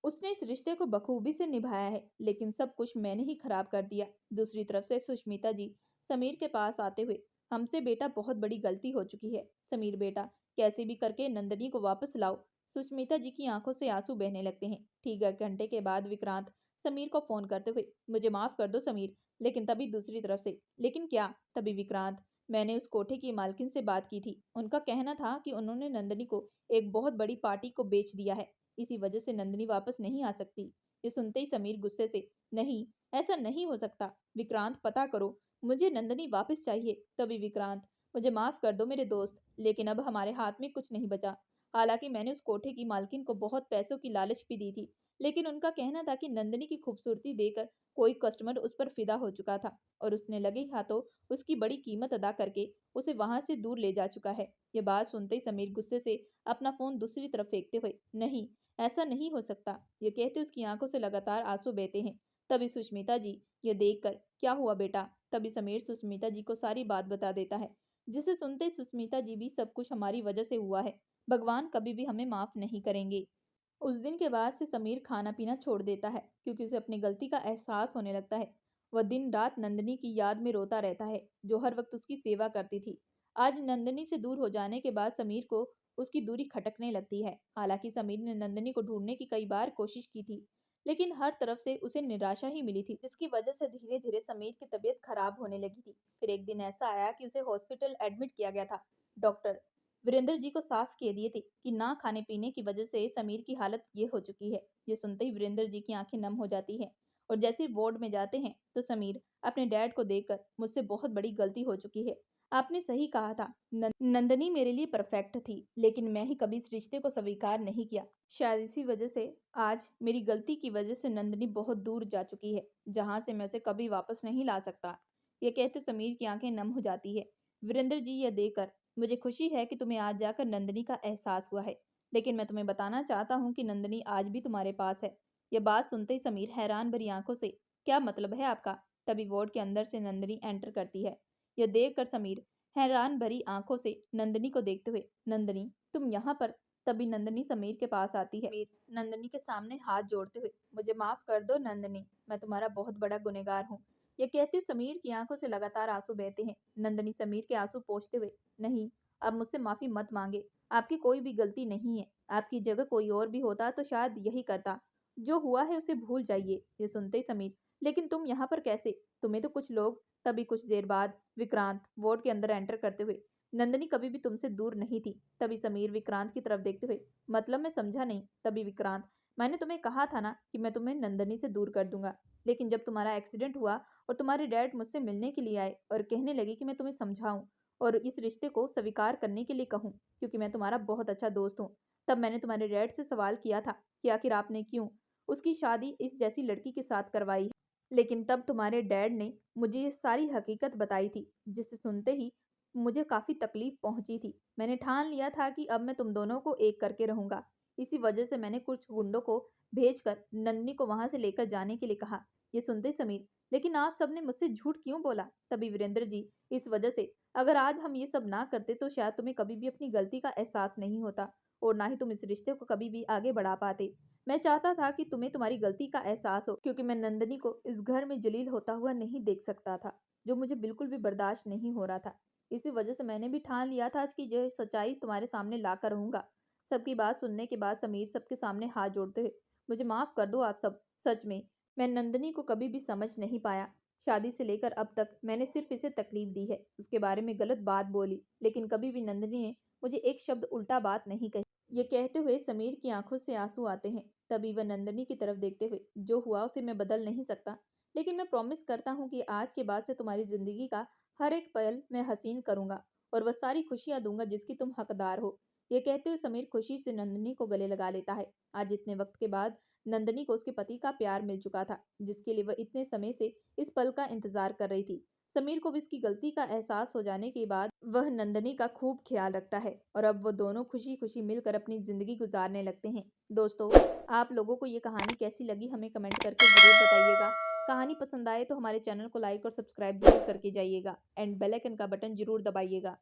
उसने इस रिश्ते को बखूबी से निभाया है, लेकिन सब कुछ मैंने ही खराब कर दिया। दूसरी तरफ से सुष्मिता जी समीर के पास आते हुए, हमसे बेटा बहुत बड़ी गलती हो चुकी है। समीर बेटा, कैसे भी करके नंदनी को वापस लाओ। सुष्मिता जी की आंखों से आंसू बहने लगते हैं। ठीक 1 घंटे के बाद विक्रांत समीर को फोन करते हुए, मुझे माफ कर दो समीर। लेकिन तभी दूसरी तरफ से, लेकिन क्या? तभी विक्रांत, मैंने उस कोठे की मालकिन से बात की थी। उनका कहना था कि उन्होंने नंदनी को एक बहुत बड़ी पार्टी को बेच दिया है, इसी वजह से नंदनी वापस नहीं आ सकती। ये सुनते ही समीर गुस्से से, नहीं, ऐसा नहीं हो सकता। विक्रांत, पता करो, मुझे नंदनी वापस चाहिए। तभी विक्रांत, मुझे माफ कर दो मेरे दोस्त, लेकिन अब हमारे हाथ में कुछ नहीं बचा। हालांकि मैंने उस कोठे की मालकिन को बहुत पैसों की लालच भी दी थी, लेकिन उनका कहना था कि नंदनी की खूबसूरती देकर कोई कस्टमर उस पर फिदा हो चुका था और उसने लगे हाथों उसकी बड़ी कीमत अदा करके उसे वहां से दूर ले जा चुका है। ये बात सुनते ही समीर गुस्से से अपना फोन दूसरी तरफ फेंकते हुए, नहीं, ऐसा नहीं हो सकता। ये कहते उसकी आंखों से लगातार आंसू बहते हैं। तभी सुष्मिता जी, ये देखकर, क्या हुआ बेटा? तभी समीर सुष्मिता जी को सारी बात बता देता है, जिसे सुनते ही सुष्मिता जी भी, सब कुछ हमारी वजह से हुआ है। भगवान कभी भी हमें माफ नहीं करेंगे। उस दिन के बाद से समीर खाना पीना छोड़ देता है, क्योंकि उसे अपनी गलती का एहसास होने लगता है। वह दिन रात नंदनी की याद में रोता रहता है, जो हर वक्त उसकी सेवा करती थी। आज नंदनी से दूर हो जाने के बाद समीर को उसकी दूरी खटकने लगती है। हालांकि समीर ने नंदनी को ढूंढने की कई बार कोशिश की थी, लेकिन हर तरफ से उसे निराशा ही मिली थी, जिसकी वजह से धीरे धीरे समीर की तबीयत खराब होने लगी थी। फिर एक दिन ऐसा आया कि उसे हॉस्पिटल एडमिट किया गया था। डॉक्टर वीरेंद्र जी को साफ कह दिए थे कि ना खाने पीने की वजह से समीर की हालत ये हो चुकी है। ये सुनते ही वीरेंद्र जी की आंखें नम हो जाती हैं और जैसे ही वार्ड में जाते हैं तो समीर अपने डैड को देखकर, मुझसे बहुत बड़ी गलती हो चुकी है। आपने सही कहा था, नंदनी मेरे लिए परफेक्ट थी, लेकिन मैं ही कभी इस रिश्ते को स्वीकार नहीं किया। शायद इसी वजह से आज मेरी गलती की वजह से नंदनी बहुत दूर जा चुकी है, जहां से मैं उसे कभी वापस नहीं ला सकता। ये कहते समीर की आंखें नम हो जाती है। वीरेंद्र जी, यह देखकर मुझे खुशी है कि तुम्हें आज जाकर नंदनी का एहसास हुआ है, लेकिन मैं तुम्हें बताना चाहता हूँ कि नंदनी आज भी तुम्हारे पास है। यह बात सुनते ही समीर हैरान भरी आंखों से, क्या मतलब है आपका? तभी वार्ड के अंदर से नंदनी एंटर करती है। यह देखकर समीर हैरान भरी आंखों से नंदनी को देखते हुए, नंदनी, तुम यहाँ पर? तभी नंदनी समीर के पास आती है। समीर नंदनी के सामने हाथ जोड़ते हुए, मुझे माफ कर दो नंदनी, मैं तुम्हारा बहुत बड़ा गुनहगार हूँ। यह कहते हुए समीर की आंखों से लगातार आंसू बहते हैं। नंदनी समीर के आंसू पोंछते हुए, नहीं, अब मुझसे माफी मत मांगे। आपकी कोई भी गलती नहीं है। आपकी जगह कोई और भी होता तो शायद यही करता। जो हुआ है उसे भूल जाइए। ये सुनते ही समीर, लेकिन तुम यहाँ पर कैसे? तुम्हें तो कुछ लोग। तभी कुछ देर बाद विक्रांत वार्ड के अंदर एंटर करते हुए, नंदिनी कभी भी तुमसे दूर नहीं थी। तभी समीर विक्रांत की तरफ देखते हुए, मतलब मैं समझा नहीं। तभी विक्रांत, मैंने तुम्हें कहा था ना कि मैं तुम्हें नंदिनी से दूर कर दूंगा। लेकिन जब तुम्हारा एक्सीडेंट हुआ और तुम्हारे डैड मुझसे मिलने के लिए आए और कहने लगे कि मैं तुम्हें समझाऊं और इस रिश्ते को स्वीकार करने के लिए कहूं, क्योंकि मैं तुम्हारा बहुत अच्छा दोस्त हूँ, तब मैंने तुम्हारे डैड से सवाल किया था कि आखिर आपने क्यों उसकी शादी इस जैसी लड़की के साथ करवाई है। लेकिन तब तुम्हारे डैड ने मुझे ये सारी हकीकत बताई थी, जिसे सुनते ही मुझे काफी तकलीफ पहुंची थी। मैंने ठान लिया था कि अब मैं तुम दोनों को एक करके रहूंगा। इसी वजह से मैंने कुछ गुंडों को भेजकर नंदिनी को वहां से लेकर जाने के लिए कहा। ये सुनते ही समीर, लेकिन आप सबने मुझसे झूठ क्यों बोला? तभी वीरेंद्र जी, इस वजह से अगर आज हम ये सब ना करते तो शायद तुम्हें कभी भी अपनी गलती का एहसास नहीं होता और ना ही तुम इस रिश्ते को कभी भी आगे बढ़ा पाते। मैं चाहता था कि तुम्हें तुम्हारी गलती का एहसास हो, क्योंकि मैं नंदिनी को इस घर में जलील होता हुआ नहीं देख सकता था, जो मुझे बिल्कुल भी बर्दाश्त नहीं हो रहा था। इसी वजह से मैंने भी ठान लिया था कि जो सच्चाई तुम्हारे सामने लाकर रहूंगा। सबकी बात सुनने के बाद समीर सबके सामने हाथ जोड़ते हुए, मुझे माफ कर दो आप सब। सच में मैं नंदिनी को कभी भी समझ नहीं पाया। शादी से लेकर अब तक मैंने सिर्फ इसे तकलीफ दी है, उसके बारे में गलत बात बोली, लेकिन कभी भी नंदिनी ने मुझे एक शब्द उल्टा बात नहीं कही। ये कहते हुए समीर की आंखों से आंसू आते हैं। तभी वह नंदिनी की तरफ देखते हुए, जो हुआ उसे मैं बदल नहीं सकता, लेकिन मैं प्रॉमिस करता हूँ कि आज के बाद से तुम्हारी जिंदगी का हर एक पल मैं हसीन करूंगा और वह सारी खुशियां दूंगा जिसकी तुम हकदार हो। ये कहते हुए समीर खुशी से नंदिनी को गले लगा लेता है। आज इतने वक्त के बाद नंदिनी को उसके पति का प्यार मिल चुका था, जिसके लिए वह इतने समय से इस पल का इंतजार कर रही थी। समीर को भी इसकी गलती का एहसास हो जाने के बाद वह नंदिनी का खूब ख्याल रखता है और अब वो दोनों खुशी खुशी मिलकर अपनी जिंदगी गुजारने लगते हैं। दोस्तों, आप लोगों को ये कहानी कैसी लगी हमें कमेंट करके जरूर बताइएगा। कहानी पसंद आए तो हमारे चैनल को लाइक और सब्सक्राइब जरूर करके जाइएगा एंड बेल आइकन का बटन जरूर दबाइएगा।